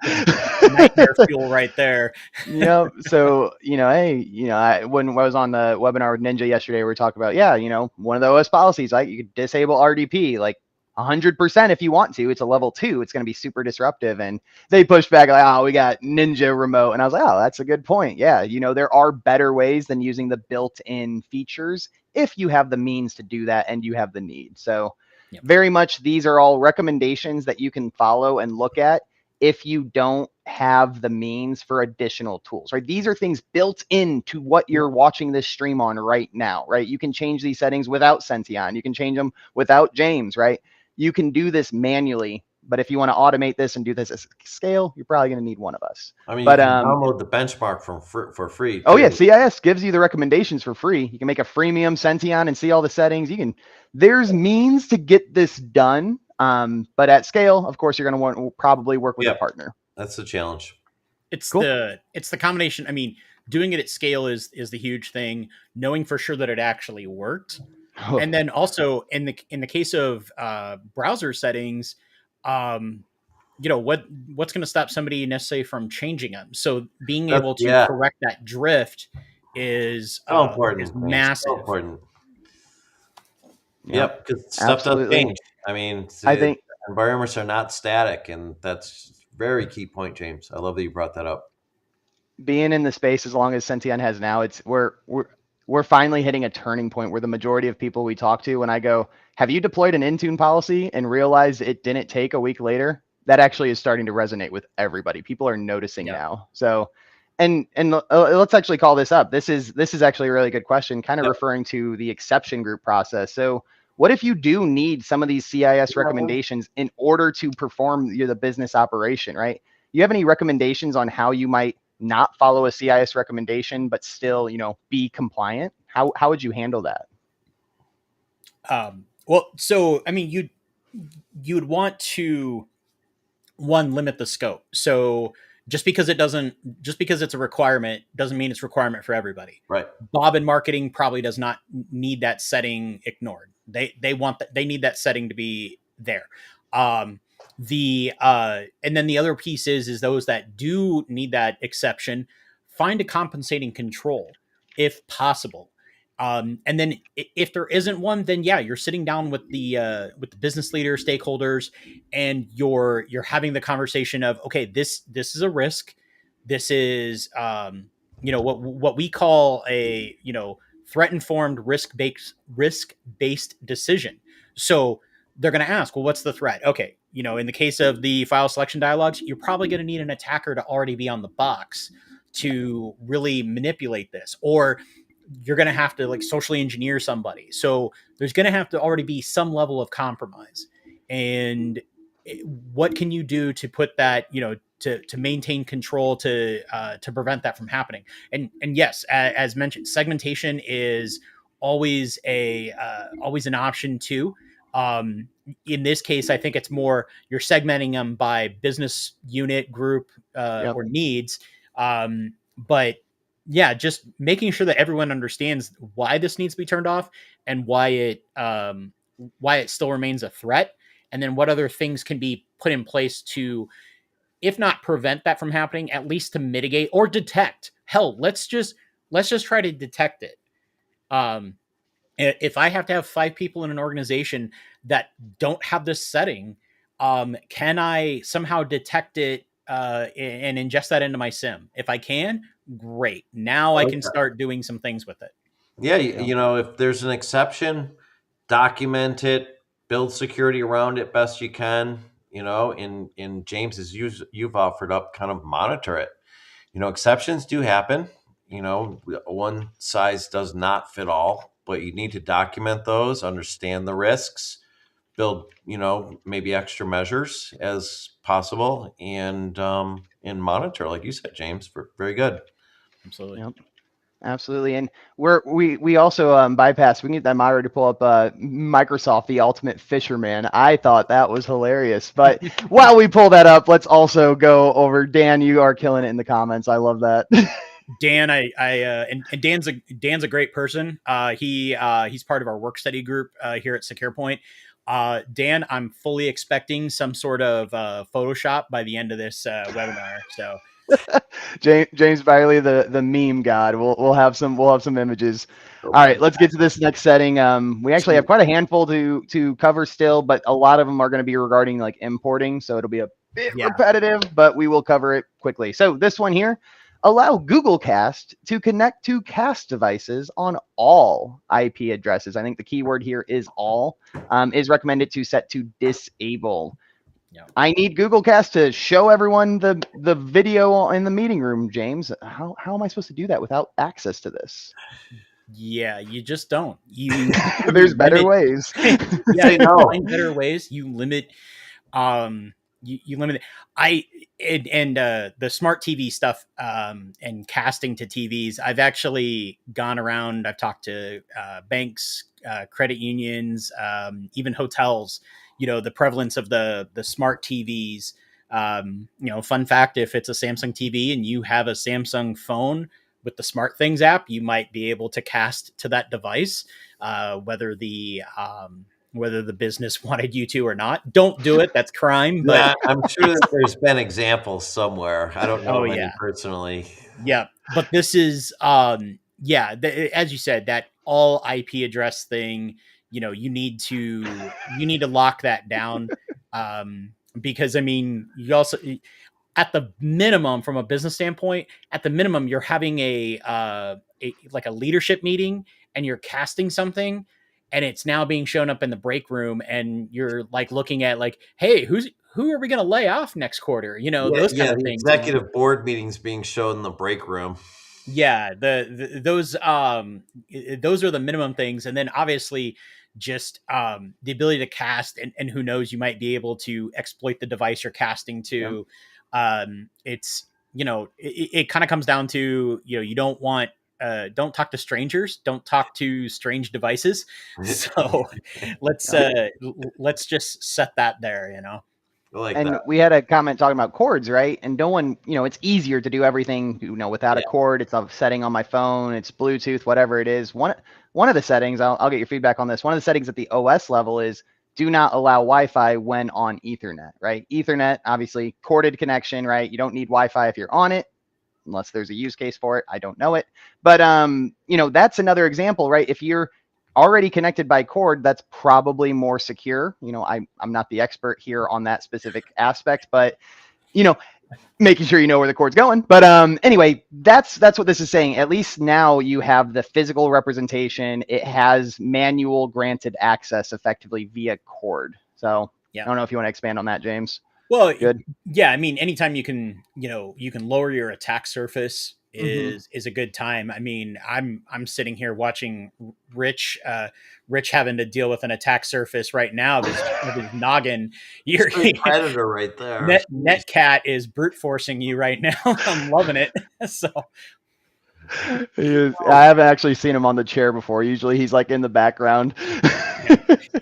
Nightmare fuel right there. Yep. So hey, when I was on the webinar with Ninja yesterday, we were talking about, one of the OS policies, like you could disable RDP, like 100% if you want to. It's a level 2. It's going to be super disruptive. And they pushed back like, oh, we got Ninja remote. And I was like, oh, that's a good point. Yeah. There are better ways than using the built-in features if you have the means to do that and you have the need. So very much these are all recommendations that you can follow and look at. if you don't have the means for additional tools, right? These are things built into what you're watching this stream on right now, right? You can change these settings without Senteon. You can change them without James, right? You can do this manually, but if you want to automate this and do this at scale, you're probably going to need one of us. I mean, But you can download the benchmark for free. oh yeah, too. CIS gives you the recommendations for free. You can make a freemium Senteon and see all the settings. You can. There's means to get this done, but at scale, of course, you're going to want to probably work with a partner. That's the challenge. It's Cool. it's the combination. I mean, doing it at scale is the huge thing. Knowing for sure that it actually worked, Oh, and then also in the case of browser settings, you know what's going to stop somebody necessarily from changing them. So being able to correct that drift is important. Is massive. So important. Yep, because stuff absolutely. does change. I mean, I think environments are not static, and that's very key point, James. I love that you brought that up. Being in the space as long as Senteon has now, it's we're finally hitting a turning point where the majority of people we talk to, when I go, have you deployed an Intune policy and realized it didn't take a week later? That actually is starting to resonate with everybody. People are noticing now. So, and let's actually call this up. This is actually a really good question, kind of referring to the exception group process. So what if you do need some of these CIS recommendations in order to perform the business operation, right? You have any recommendations on how you might not follow a CIS recommendation, but still, be compliant? How would you handle that? Well, so, I mean, you'd want to, one, limit the scope. So just because it's a requirement doesn't mean it's a requirement for everybody. Right. Bob in marketing probably does not need that setting ignored. They need that setting to be there. And then the other piece is those that do need that exception, find a compensating control if possible. And then if there isn't one, then you're sitting down with the business leader, stakeholders, and you're having the conversation of, okay, this is a risk. This is what we call a threat informed risk based decision. So they're going to ask, well, what's the threat? Okay, in the case of the file selection dialogues, you're probably going to need an attacker to already be on the box to really manipulate this, or you're going to have to socially engineer somebody. So there's going to have to already be some level of compromise. And what can you do to put that, to maintain control, to prevent that from happening? And yes, as mentioned, segmentation is always an option too. In this case, I think it's more you're segmenting them by business unit, group, or needs. But yeah, just making sure that everyone understands why this needs to be turned off and why it still remains a threat, and then what other things can be put in place to, if not prevent that from happening, at least to mitigate or detect. Hell, let's just try to detect it. If I have to have 5 people in an organization that don't have this setting, can I somehow detect it and ingest that into my SIM? If I can, great. Now I can start doing some things with it. Yeah, if there's an exception, document it, build security around it best you can. In James's, you've offered up, kind of monitor it. Exceptions do happen. One size does not fit all, but you need to document those, understand the risks, build, maybe extra measures as possible, and monitor, like you said, James. Very good. Absolutely. Yep. Absolutely. And we also bypass, we can get that moderator to pull up Microsoft, the ultimate fisherman. I thought that was hilarious. But while we pull that up, let's also go over Dan. You are killing it in the comments. I love that. Dan, and Dan's a great person. He's part of our work study group here at Secure Point. Dan, I'm fully expecting some sort of Photoshop by the end of this webinar. So James Barley, the meme god. We'll have some images. All right, let's get to this next setting. We actually have quite a handful to cover still, but a lot of them are going to be regarding importing, so it'll be a bit repetitive, but we will cover it quickly. So this one here, allow Google Cast to connect to Cast devices on all IP addresses. I think the keyword here is all. Is recommended to set to disable. I need Google Cast to show everyone the video in the meeting room, James. How am I supposed to do that without access to this? Yeah, you just don't. You There's better ways. Yeah, Say you no. find better ways. You limit you limit it. The smart TV stuff and casting to TVs. I've actually gone around. I've talked to banks, credit unions, even hotels. The prevalence of the smart TVs. Fun fact: if it's a Samsung TV and you have a Samsung phone with the Smart Things app, you might be able to cast to that device, whether the business wanted you to or not. Don't do it. That's crime. But Yeah, I'm sure that there's been examples somewhere. I don't know oh of any yeah, personally. yeah. But this is as you said, that all IP address thing. You need to lock that down, because I mean, you also, at the minimum, from a business standpoint, at the minimum, you're having like a leadership meeting and you're casting something, and it's now being shown up in the break room, and you're like looking at like, hey, who are we going to lay off next quarter? Yeah, Those kind yeah, of the things. executive board meetings being shown in the break room. Yeah, those are the minimum things, and then obviously just the ability to cast, and who knows, you might be able to exploit the device you're casting to. It's it kind of comes down to, you don't talk to strangers, don't talk to strange devices. So let's just set that there. I like And that. we had a comment talking about cords, right? And no one, it's easier to do everything, without a Yeah. cord. It's a setting on my phone, it's Bluetooth, whatever it is. One of the settings, I'll get your feedback on this. One of the settings at the OS level is do not allow Wi-Fi when on Ethernet, right? Ethernet, obviously corded connection, right? You don't need Wi-Fi if you're on it, unless there's a use case for it. I don't know it. But that's another example, right? If you're already connected by cord, that's probably more secure. I'm not the expert here on that specific aspect, but making sure you know where the cord's going. But anyway, that's what this is saying. At least now you have the physical representation. It has manual granted access effectively via cord. So I don't know if you want to expand on that, James. Well, Good. yeah, I mean, anytime you can lower your attack surface is a good time. I mean, I'm sitting here watching Rich having to deal with an attack surface right now of his noggin. You're Predator right there. Netcat is brute forcing you right now. I'm loving it. So I haven't actually seen him on the chair before. Usually he's like in the background.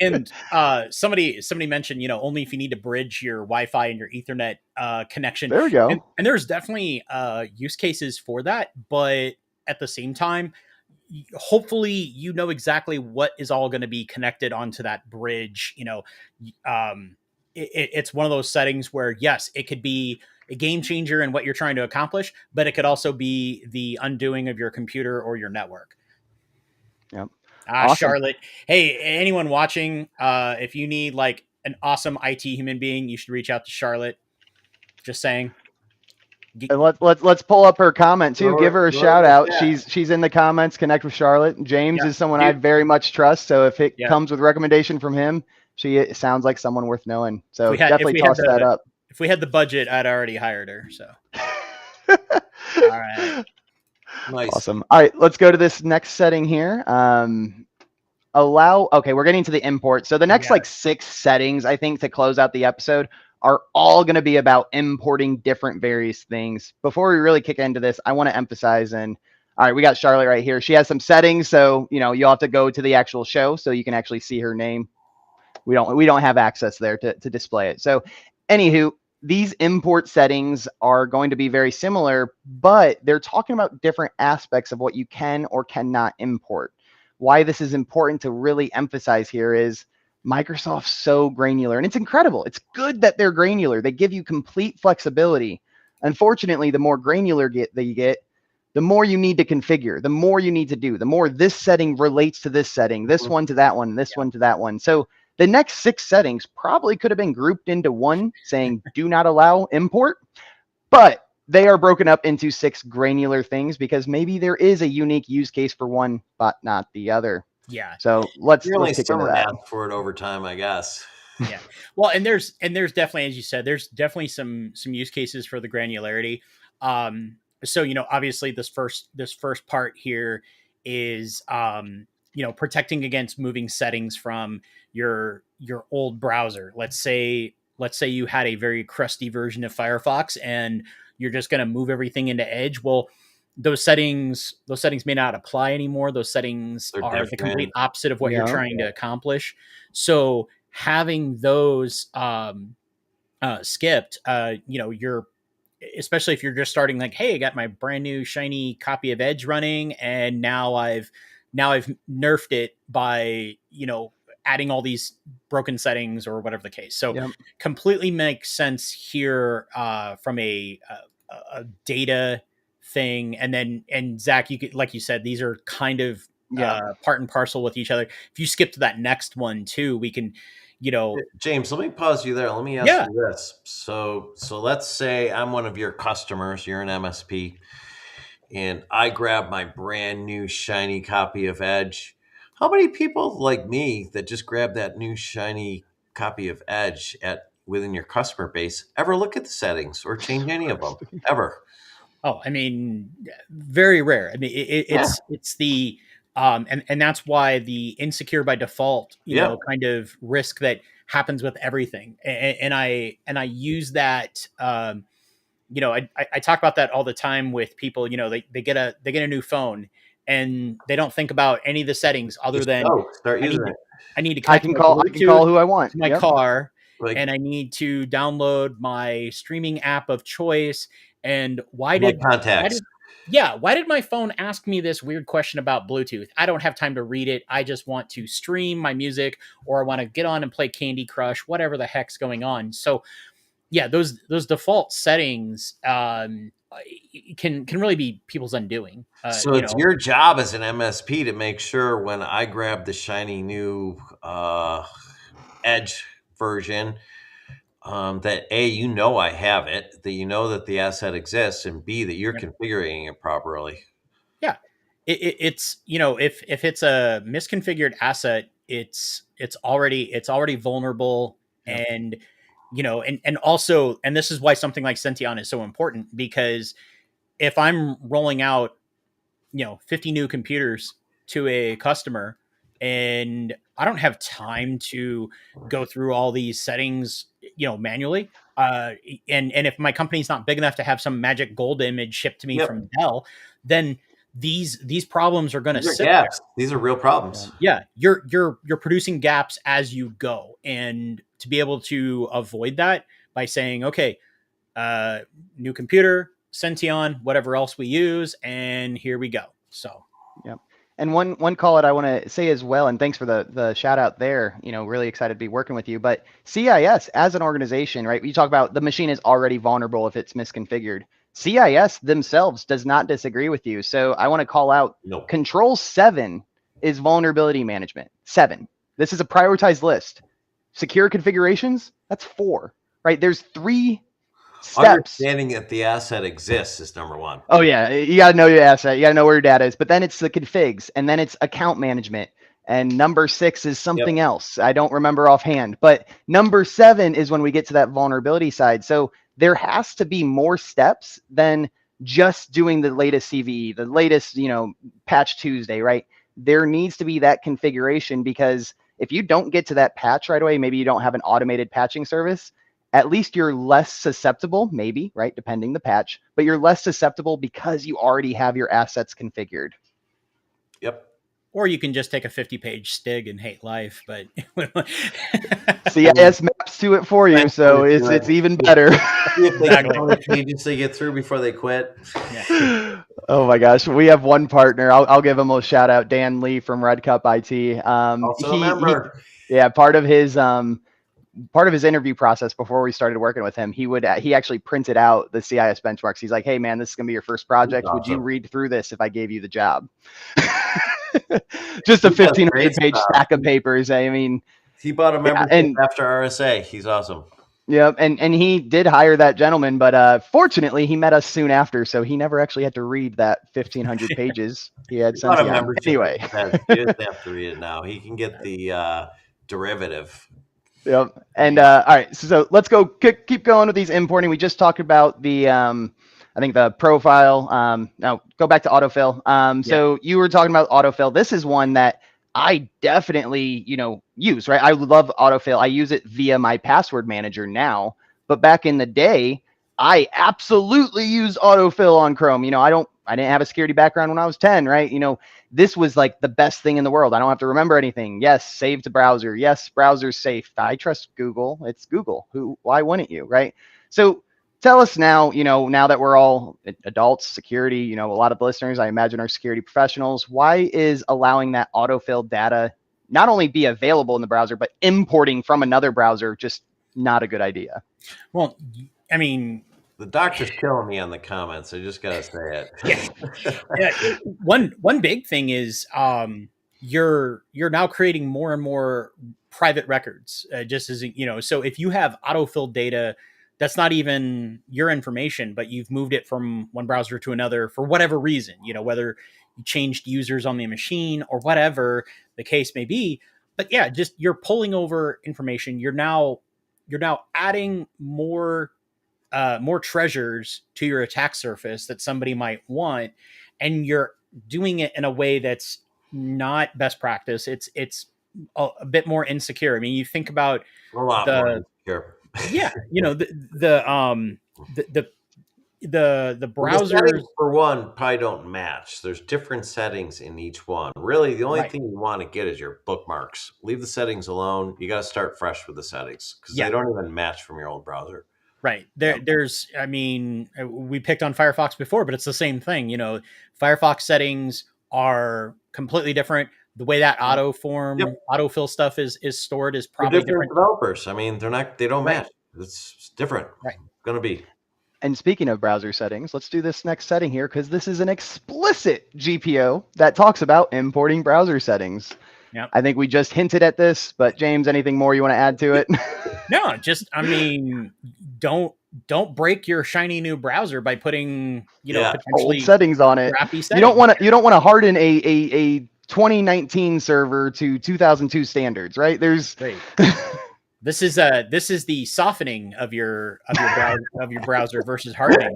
And somebody mentioned, only if you need to bridge your Wi-Fi and your Ethernet connection. There we go. And there's definitely use cases for that, but at the same time, hopefully you know exactly what is all going to be connected onto that bridge. It's one of those settings where, yes, it could be a game changer in what you're trying to accomplish, but it could also be the undoing of your computer or your network. Yep. Awesome. Charlotte. Hey, anyone watching, if you need like an awesome IT human being, you should reach out to Charlotte. Just saying. And let's pull up her comment too. Give her a shout out. She's in the comments. Connect with Charlotte. James is someone I very much trust. So if it comes with recommendation from him, she sounds like someone worth knowing. So definitely toss that up. If we had the budget, I'd already hired her. So. All right. Nice. Awesome. All right, let's go to this next setting here. Okay, we're getting to the import. So the next like 6 settings, I think, to close out the episode are all going to be about importing different various things. Before we really kick into this, I want to emphasize, all right, we got Charlotte right here. She has some settings, so you'll have to go to the actual show so you can actually see her name. We don't have access there to display it. So anywho, these import settings are going to be very similar, but they're talking about different aspects of what you can or cannot import. Why this is important to really emphasize here is Microsoft's so granular, and it's incredible. It's good that they're granular. They give you complete flexibility. Unfortunately, the more granular that you get, the more you need to configure, the more you need to do, the more this setting relates to this setting, this one to that one, this one to that one. So the next 6 settings probably could have been grouped into one saying do not allow import, but they are broken up into 6 granular things because maybe there is a unique use case for one, but not the other. Yeah. So let's Really, kick into someone that. asked for it over time, I guess. Yeah. Well, and there's definitely, as you said, there's definitely some use cases for the granularity. So, obviously this first part here is, protecting against moving settings from your old browser. Let's say you had a very crusty version of Firefox and you're just going to move everything into Edge. Well, those settings may not apply anymore. Those settings They're are the complete different. opposite of what you're Yeah. trying to accomplish. So having those skipped, you're, especially if you're just starting, like, hey, I got my brand new shiny copy of Edge running, and now I've nerfed it by adding all these broken settings or whatever the case. So Yep. completely makes sense here from a data thing. And Zach, you could, like you said, these are kind of part and parcel with each other. If you skip to that next one too, we can, James, let me pause you there. Let me ask you this. So let's say I'm one of your customers, you're an MSP, and I grab my brand new shiny copy of Edge. How many people like me that just grab that new shiny copy of Edge within your customer base ever look at the settings or change any of them ever? Oh, I mean, very rare. I mean, it's the and that's why the insecure by default, kind of risk that happens with everything. And I use that. I talk about that all the time with people. They get a new phone and they don't think about any of the settings other Just than start I need using to, it. I need to I connect can my call Bluetooth who I want. to my Yep. car, Like, and I need to download my streaming app of choice. And my contacts. why did my phone ask me this weird question about Bluetooth? I don't have time to read it. I just want to stream my music, or I want to get on and play Candy Crush, whatever the heck's going on. So yeah, those default settings can really be people's undoing. So it's your job as an MSP to make sure when I grab the shiny new Edge version, that A, I have it, that that the asset exists, and B, that you're configuring it properly. Yeah, it's if it's a misconfigured asset, it's already vulnerable. Yep. And also, and this is why something like Senteon is so important, because if I'm rolling out 50 new computers to a customer and I don't have time to go through all these settings manually, and if my company's not big enough to have some magic gold image shipped to me from Dell, then these problems are going to sit gaps. there. These are real problems. Yeah, you're producing gaps as you go, and to be able to avoid that by saying, okay, new computer, Senteon, whatever else we use, and here we go. So, yep. And one call out I want to say as well, and thanks for the shout out there. Really excited to be working with you. But CIS as an organization, right? You talk about the machine is already vulnerable if it's misconfigured. CIS themselves does not disagree with you. So I want to call out Control 7 is vulnerability management. 7. This is a prioritized list. Secure configurations, that's 4, right? There's 3 steps. Understanding that the asset exists is number 1. Oh yeah, you got to know your asset. You got to know where your data is. But then it's the configs, and then it's account management. And number 6 is something else. I don't remember offhand. But number 7 is when we get to that vulnerability side. So there has to be more steps than just doing the latest CVE, the latest, patch Tuesday, right? There needs to be that configuration, because if you don't get to that patch right away, maybe you don't have an automated patching service, at least you're less susceptible, maybe, right? Depending the patch, but you're less susceptible because you already have your assets configured. Yep. Or you can just take a 50-page stig and hate life, but CIS maps to it for you, so it's even better. Pages they get through before they quit. Yeah. Oh my gosh, we have one partner. I'll give him a shout out, Dan Lee from Red Cup IT. Part of his interview process before we started working with him, he actually printed out the CIS benchmarks. He's like, "Hey man, this is gonna be your first project. Would you read through this if I gave you the job?" Just a 1,500-page stack of papers. I mean, he bought a membership after RSA. He's awesome. Yep, and he did hire that gentleman, but fortunately he met us soon after, so he never actually had to read that 1,500 pages. He had Senteon. Anyway, he doesn't have to read it now. He can get the derivative. Yep. And all right, so let's go keep going with these importing. We just talked about the I think the profile. Now go back to autofill. So you were talking about autofill. This is one that I definitely, use, right? I love autofill. I use it via my password manager now, but back in the day, I absolutely used autofill on Chrome. I didn't have a security background when I was 10, right? This was like the best thing in the world. I don't have to remember anything. Yes, save to browser. Yes, browser's safe. I trust Google. It's Google. Why wouldn't you, right? So tell us now, now that we're all adults, security, a lot of listeners, I imagine, are security professionals. Why is allowing that autofill data not only be available in the browser, but importing from another browser just not a good idea? Well, I mean, the doctor's killing me on the comments. I just gotta say it. One big thing is you're now creating more and more private records, just as so if you have autofilled data that's not even your information, but you've moved it from one browser to another for whatever reason, whether you changed users on the machine or whatever the case may be. But yeah, just you're pulling over information. You're now adding more treasures to your attack surface that somebody might want, and you're doing it in a way that's not best practice. It's a bit more insecure. I mean, you think about a lot more insecure. Yeah, the browsers, settings, for one, probably don't match. There's different settings in each one. Really, the only thing you want to get is your bookmarks. Leave the settings alone. You got to start fresh with the settings because they don't even match from your old browser. Right. There's, I mean, we picked on Firefox before, but it's the same thing. Firefox settings are completely different. The way that autofill stuff is stored is probably different. Developers. I mean, they don't match. It's different. Right. It's going to be. And speaking of browser settings, let's do this next setting here because this is an explicit GPO that talks about importing browser settings. Yep. I think we just hinted at this, but James, anything more you want to add to it? No, just, I mean, don't break your shiny new browser by putting, potentially old settings on it. Settings. You don't want to harden a 2019 server to 2002 standards, right? This is the softening of your browser versus hardening.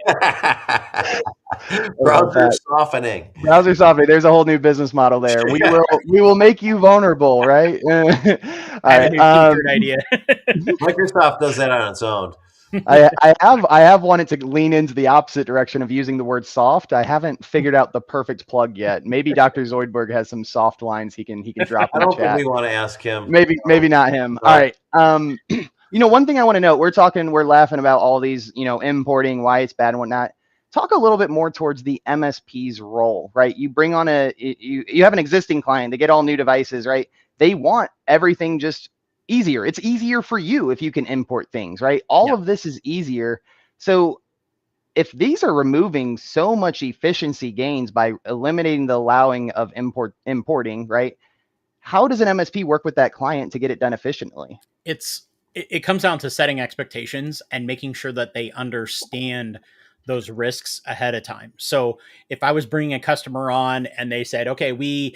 Browser softening. Browser softening. There's a whole new business model there. We will make you vulnerable, right? All right. Idea. Microsoft does that on its own. I have wanted to lean into the opposite direction of using the word soft. I haven't figured out the perfect plug yet. Maybe Dr. Zoidberg has some soft lines he can drop in the chat. I don't think we want to ask him. Maybe not him. No. All right. One thing I want to note, we're laughing about all these, importing, why it's bad and whatnot. Talk a little bit more towards the MSP's role, right? You bring on you have an existing client, they get all new devices, right? They want everything just easier. It's easier for you if you can import things, right? All of this is easier. So if these are removing so much efficiency gains by eliminating the allowing of importing, right? How does an MSP work with that client to get it done efficiently? It comes down to setting expectations and making sure that they understand those risks ahead of time. So if I was bringing a customer on and they said, okay, we've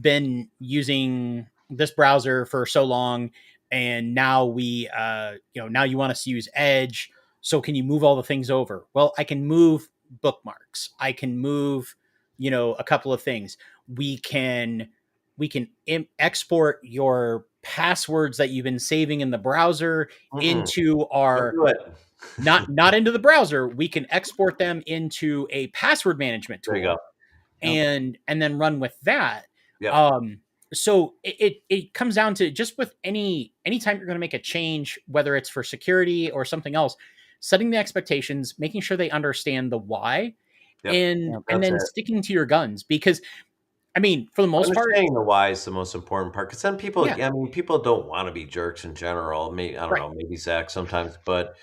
been using this browser for so long, and now now you want us to use Edge. So can you move all the things over? Well, I can move bookmarks. I can move, a couple of things. We can export your passwords that you've been saving in the browser into our not into the browser. We can export them into a password management tool. There you go. And then run with that. Yep. So it comes down to just with anytime you're going to make a change, whether it's for security or something else, setting the expectations, making sure they understand the why, and then sticking to your guns. Because, I mean, for the most part, understanding the why is the most important part. Because then people, people don't want to be jerks in general. Maybe I don't know, maybe Zach sometimes, but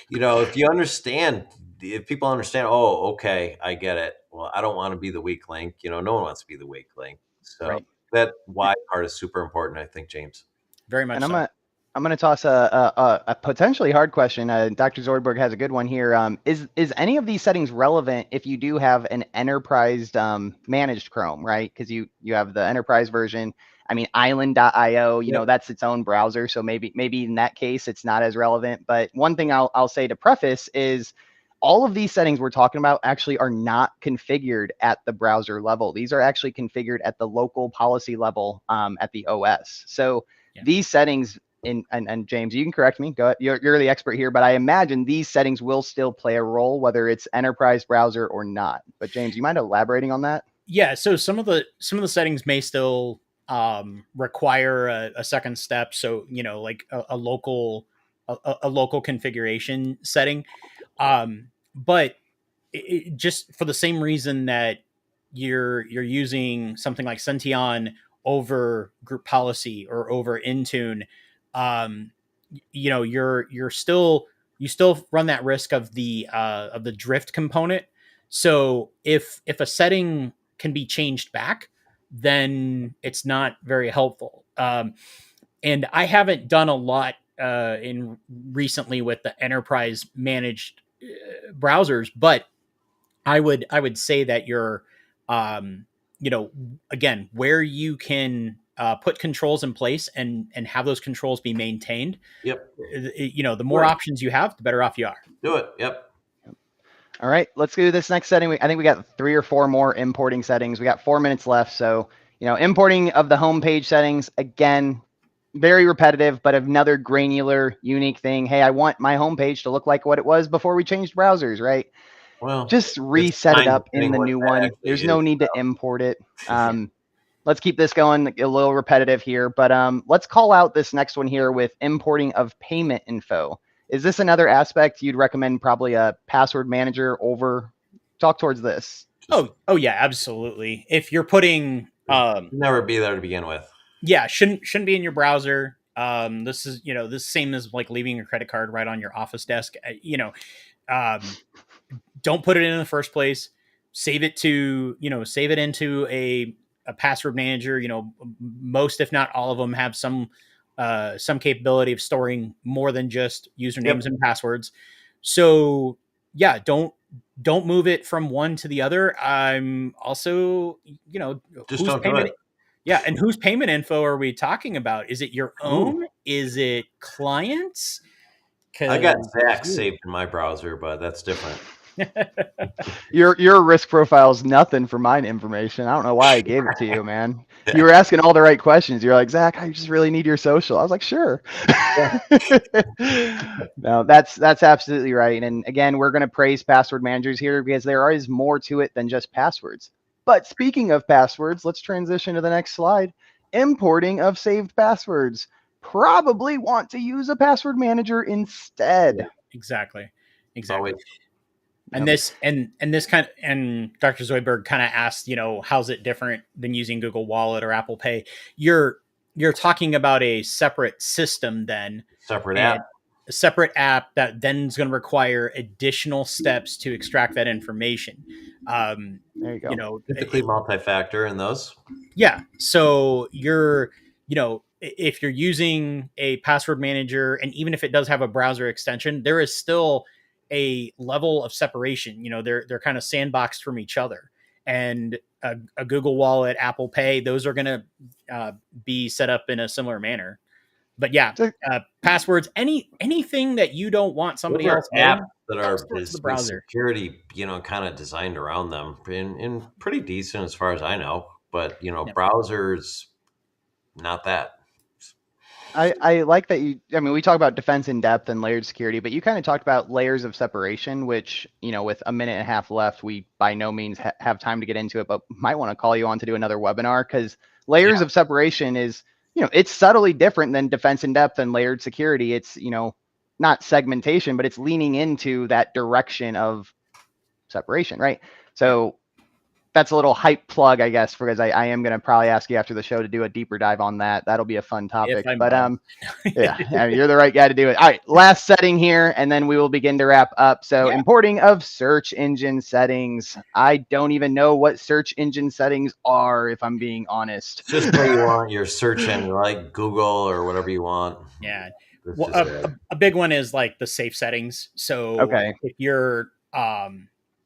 if people understand, oh, okay, I get it. Well, I don't want to be the weak link. No one wants to be the weak link. So that why part is super important, I think, James. Very much. And I'm gonna toss a potentially hard question. Dr. Zoidberg has a good one here. Is any of these settings relevant if you do have an enterprise managed Chrome, right? Because you have the enterprise version, I mean, island.io, Yep. that's its own browser. So maybe in that case, it's not as relevant. But one thing I'll say to preface is all of these settings we're talking about actually are not configured at the browser level. These are actually configured at the local policy level at the OS. So these settings, and James, you can correct me. Go ahead. You're the expert here, but I imagine these settings will still play a role, whether it's enterprise browser or not. But James, you mind elaborating on that? Yeah, so some of the settings may still require a second step. So like a local a local configuration setting, but just for the same reason that you're using something like Senteon over group policy or over Intune, um, you're still you still run that risk of the drift component. So if a setting can be changed back, then it's not very helpful. And I haven't done a lot in recently with the enterprise managed browsers, but I would say that you're, um, again, where you can put controls in place and have those controls be maintained. Yep. The more options you have, the better off you are. Do it. Yep. All right, let's do this next setting. I think we got 3 or 4 more importing settings. We got 4 minutes left. So, importing of the homepage settings, again, very repetitive, but another granular, unique thing. Hey, I want my homepage to look like what it was before we changed browsers, right? Well, just reset it up in the new one. There's no need to so. import it. Let's keep this going a little repetitive here, but let's call out this next one here with importing of payment info. Is this another aspect you'd recommend probably a password manager over? Talk towards this. Oh yeah, absolutely. If you're putting never be there to begin with. Yeah, shouldn't be in your browser. This is this same as like leaving your credit card right on your office desk. Don't put it in the first place. Save it into a password manager. Most, if not all of them, have some capability of storing more than just usernames and passwords. So yeah, don't move it from one to the other. I'm also, just don't do it. Yeah, and whose payment info are we talking about? Is it your own? Is it clients? I got Zach saved in my browser, but that's different. Your risk profile is nothing for my information. I don't know why I gave it to you, man. You were asking all the right questions. You're like, Zach, I just really need your social. I was like, sure. No, that's absolutely right. And again, we're going to praise password managers here because there is more to it than just passwords. But speaking of passwords, let's transition to the next slide. Importing of saved passwords. Probably want to use a password manager instead. Yeah, exactly. Always. And this kind of, and Dr. Zoidberg kind of asked, how's it different than using Google Wallet or Apple Pay? You're talking about a separate system then. Separate app. A separate app that then is going to require additional steps to extract that information. There you go. Typically multi-factor in those. Yeah. So you're, if you're using a password manager, and even if it does have a browser extension, there is still a level of separation. They're kind of sandboxed from each other. And a Google Wallet, Apple Pay, those are going to be set up in a similar manner. But yeah, passwords, anything that you don't want somebody else apps that are the browser security, kind of designed around them, and pretty decent as far as I know. But browsers, not that. I like that we talk about defense in depth and layered security, but you kind of talked about layers of separation, which, with a minute and a half left, we by no means have time to get into it, but might want to call you on to do another webinar because layers of separation is, it's subtly different than defense in depth and layered security. It's, not segmentation, but it's leaning into that direction of separation, right? So that's a little hype plug, I guess, because I am going to probably ask you after the show to do a deeper dive on that. That'll be a fun topic. But yeah, you're the right guy to do it. All right, last setting here, and then we will begin to wrap up. So importing of search engine settings. I don't even know what search engine settings are, if I'm being honest. Just what you want your search engine, like Google or whatever you want. Yeah. Well, a big one is like the safe settings. So if you're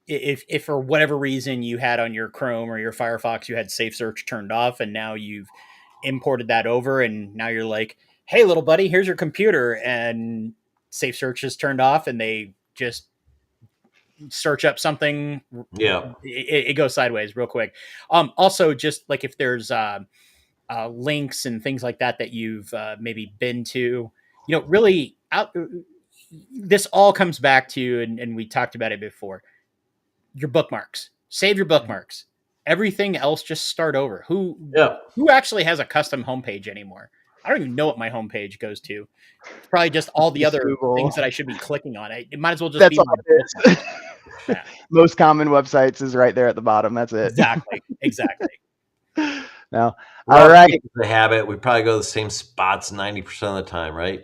if for whatever reason you had on your Chrome or your Firefox, you had safe search turned off, and now you've imported that over, and now you're like, hey, little buddy, here's your computer, and safe search is turned off, and they just search up something. Yeah. It goes sideways real quick. Also, just like if there's links and things like that that you've maybe been to, really this all comes back to, and we talked about it before, your bookmarks. Save your bookmarks. Everything else, just start over. Who actually has a custom homepage anymore? I don't even know what my homepage goes to. It's probably just all the other things that I should be clicking on. It might as well just be all it is. Yeah. Most common websites is right there at the bottom. That's it. Exactly. No. All right. The habit. We probably go to the same spots 90% of the time, right?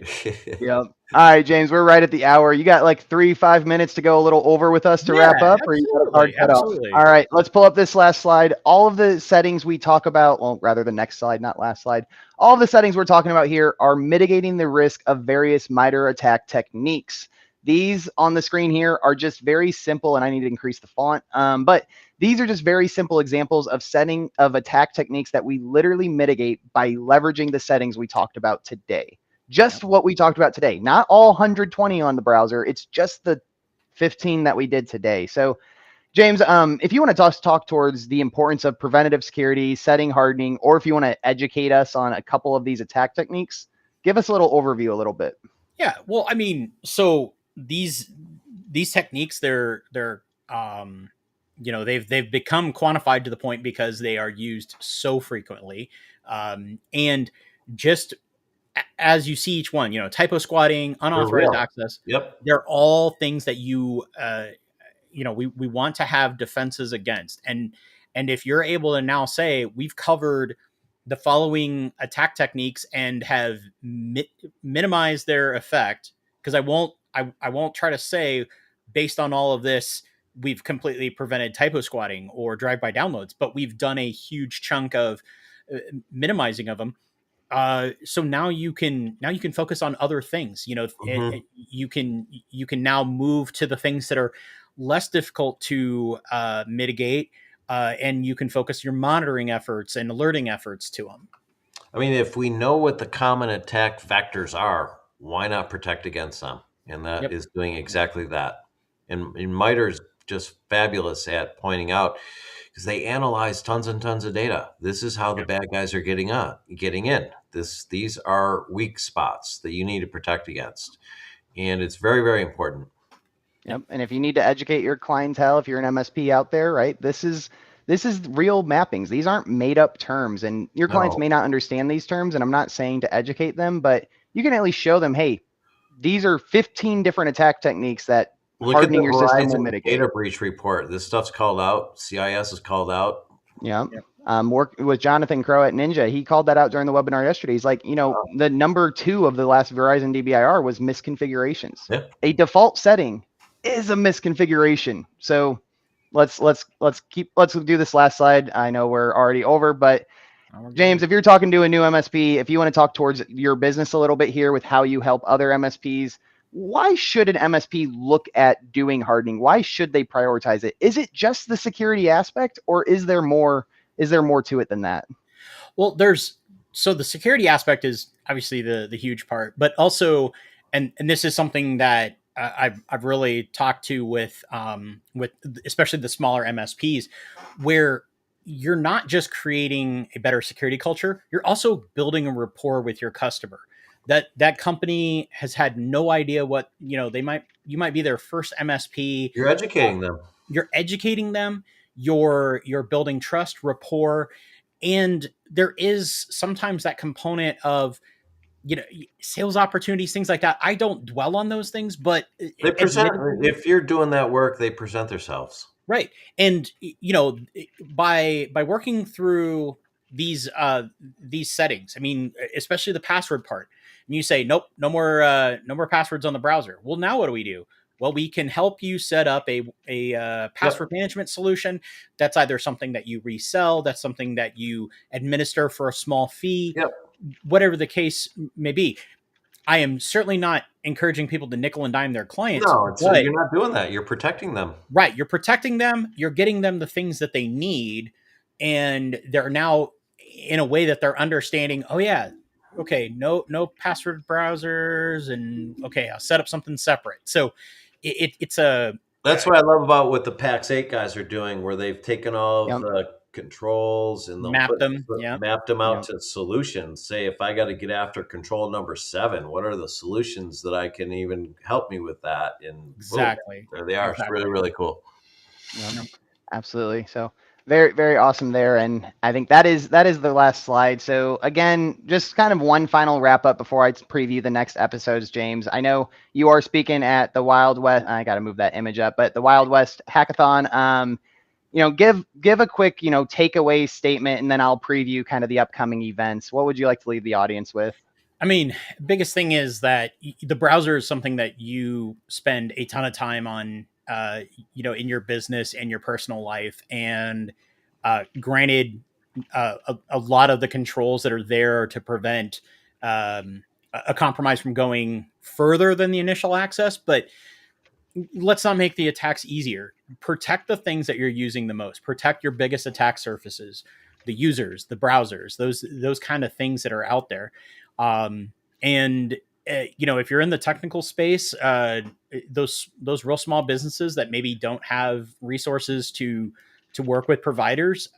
Yep. All right, James, we're right at the hour. You got like 3-5 minutes to go a little over with us to wrap up, or you got a hard cut off? All right, let's pull up this last slide. All of the settings we talk about, well, rather the next slide, not last slide. All of the settings we're talking about here are mitigating the risk of various MITRE attack techniques. These on the screen here are just very simple, and I need to increase the font. But these are just very simple examples of attack techniques that we literally mitigate by leveraging the settings we talked about today. Just what we talked about today, not all 120 on the browser. It's just the 15 that we did today. So, James, if you want to talk towards the importance of preventative security, setting hardening, or if you want to educate us on a couple of these attack techniques, give us a little overview a little bit. Yeah, well, I mean, so these techniques, they've become quantified to the point because they are used so frequently, and just as you see each one, typo squatting, unauthorized access. Yep. They're all things that we want to have defenses against. And if you're able to now say we've covered the following attack techniques and have minimized their effect, because I won't try to say based on all of this, we've completely prevented typo squatting or drive-by downloads, but we've done a huge chunk of minimizing of them. So now you can focus on other things. You can now move to the things that are less difficult to mitigate, and you can focus your monitoring efforts and alerting efforts to them. I mean, if we know what the common attack factors are, why not protect against them? And that is doing exactly that. And MITRE is just fabulous at pointing out, because they analyze tons and tons of data. This is how the bad guys are getting in. These are weak spots that you need to protect against. And it's very, very important. Yep. And if you need to educate your clientele, if you're an MSP out there, right, this is real mappings. These aren't made up terms, and your clients may not understand these terms. And I'm not saying to educate them, but you can at least show them, hey, these are 15 different attack techniques that hardening your system will mitigate. Data breach report. This stuff's called out. CIS is called out. Yeah. Work with Jonathan Crow at Ninja. He called that out during the webinar yesterday. He's like, the number 2 of the last Verizon DBIR was misconfigurations. Yeah. A default setting is a misconfiguration. So let's do this last slide. I know we're already over, but James, if you're talking to a new MSP, if you want to talk towards your business a little bit here with how you help other MSPs, why should an MSP look at doing hardening? Why should they prioritize it? Is it just the security aspect, or is there more to it than that? Well, so the security aspect is obviously the huge part, but also, and this is something that I've really talked to with especially the smaller MSPs, where you're not just creating a better security culture, you're also building a rapport with your customer. That company has had no idea what, you might be their first MSP. You're educating them. You're building trust, rapport, and there is sometimes that component of, sales opportunities, things like that. I don't dwell on those things, but they present. If you're doing that work, they present themselves. Right. And, by working through these settings, I mean, especially the password part, and you say, nope, no more passwords on the browser. Well, now what do we do? Well, we can help you set up a password management solution. That's either something that you resell, that's something that you administer for a small fee, whatever the case may be. I am certainly not encouraging people to nickel and dime their clients. No, you're not doing that. You're protecting them. Right. You're protecting them. You're getting them the things that they need. And they're now in a way that they're understanding, oh yeah, okay, no password browsers, and okay, I'll set up something separate. So it's a That's what I love about what the PAX 8 guys are doing, where they've taken all of Yep. the controls and they'll map them. Yeah, mapped them out Yep. to solutions. Say, if I got to get after control number 7, what are the solutions that I can even help me with that? And exactly. boom, there they are. Exactly. It's really, really cool. Yep. Absolutely. So very, very awesome there. And I think that is the last slide. So again, just kind of one final wrap up before I preview the next episodes, James. I know you are speaking at the Wild West. I got to move that image up, but the Wild West Hackathon. Give a quick, takeaway statement, and then I'll preview kind of the upcoming events. What would you like to leave the audience with? I mean, biggest thing is that the browser is something that you spend a ton of time on, in your business and your personal life. And granted, a lot of the controls that are there to prevent a compromise from going further than the initial access, but let's not make the attacks easier. Protect the things that you're using the most. Protect your biggest attack surfaces, the users, the browsers, those kind of things that are out there. And if you're in the technical space, those real small businesses that maybe don't have resources to work with providers,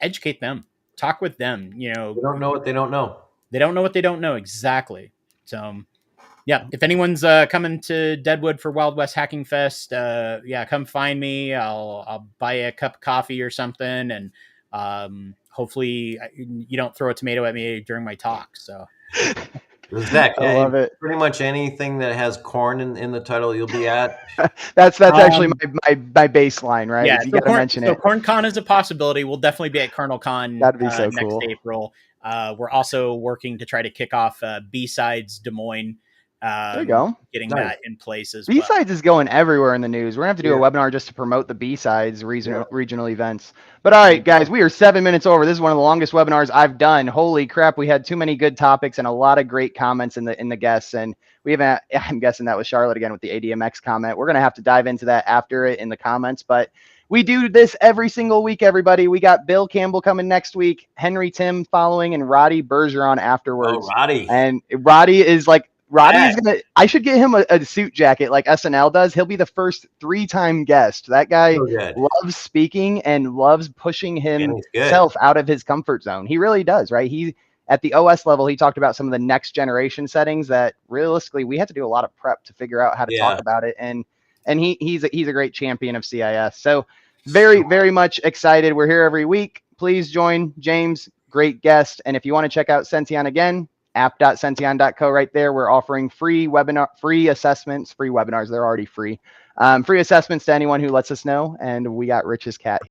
educate them, talk with them. They don't know what they don't know. They don't know what they don't know. Exactly. So yeah, if anyone's coming to Deadwood for Wild West Hacking Fest, come find me. I'll buy you a cup of coffee or something, and hopefully you don't throw a tomato at me during my talk. So Zach, I love it. Pretty much anything that has corn in the title, you'll be at. That's actually my baseline, right? Yeah, you got to mention it. So CornCon is a possibility. We'll definitely be at KernelCon. That'd be so next cool. April. We're also working to try to kick off B-Sides Des Moines. There you go. Getting Nice. that in place as B-Sides is going everywhere in the news. We're going to have to do Yeah. a webinar just to promote the B-Sides regional events. But all right, guys, we are 7 minutes over. This is one of the longest webinars I've done. Holy crap, we had too many good topics and a lot of great comments in the guests. And we haven't, I'm guessing that was Charlotte again with the ADMX comment. We're going to have to dive into that after it in the comments. But we do this every single week, everybody. We got Bill Campbell coming next week, Henry Tim following, and Roddy Bergeron afterwards. Oh, Roddy. And Roddy is like, I should get him a suit jacket like SNL does. He'll be the first 3-time guest. That guy loves speaking and loves pushing himself out of his comfort zone. He really does, right? He, at the OS level, he talked about some of the next generation settings that realistically we had to do a lot of prep to figure out how to talk about it. And he's a great champion of CIS. So very, very much excited. We're here every week. Please join James, great guest. And if you want to check out Senteon again, app.senteon.co right there. We're offering free assessments, free webinars. They're already free. Free assessments to anyone who lets us know. And we got Rich's cat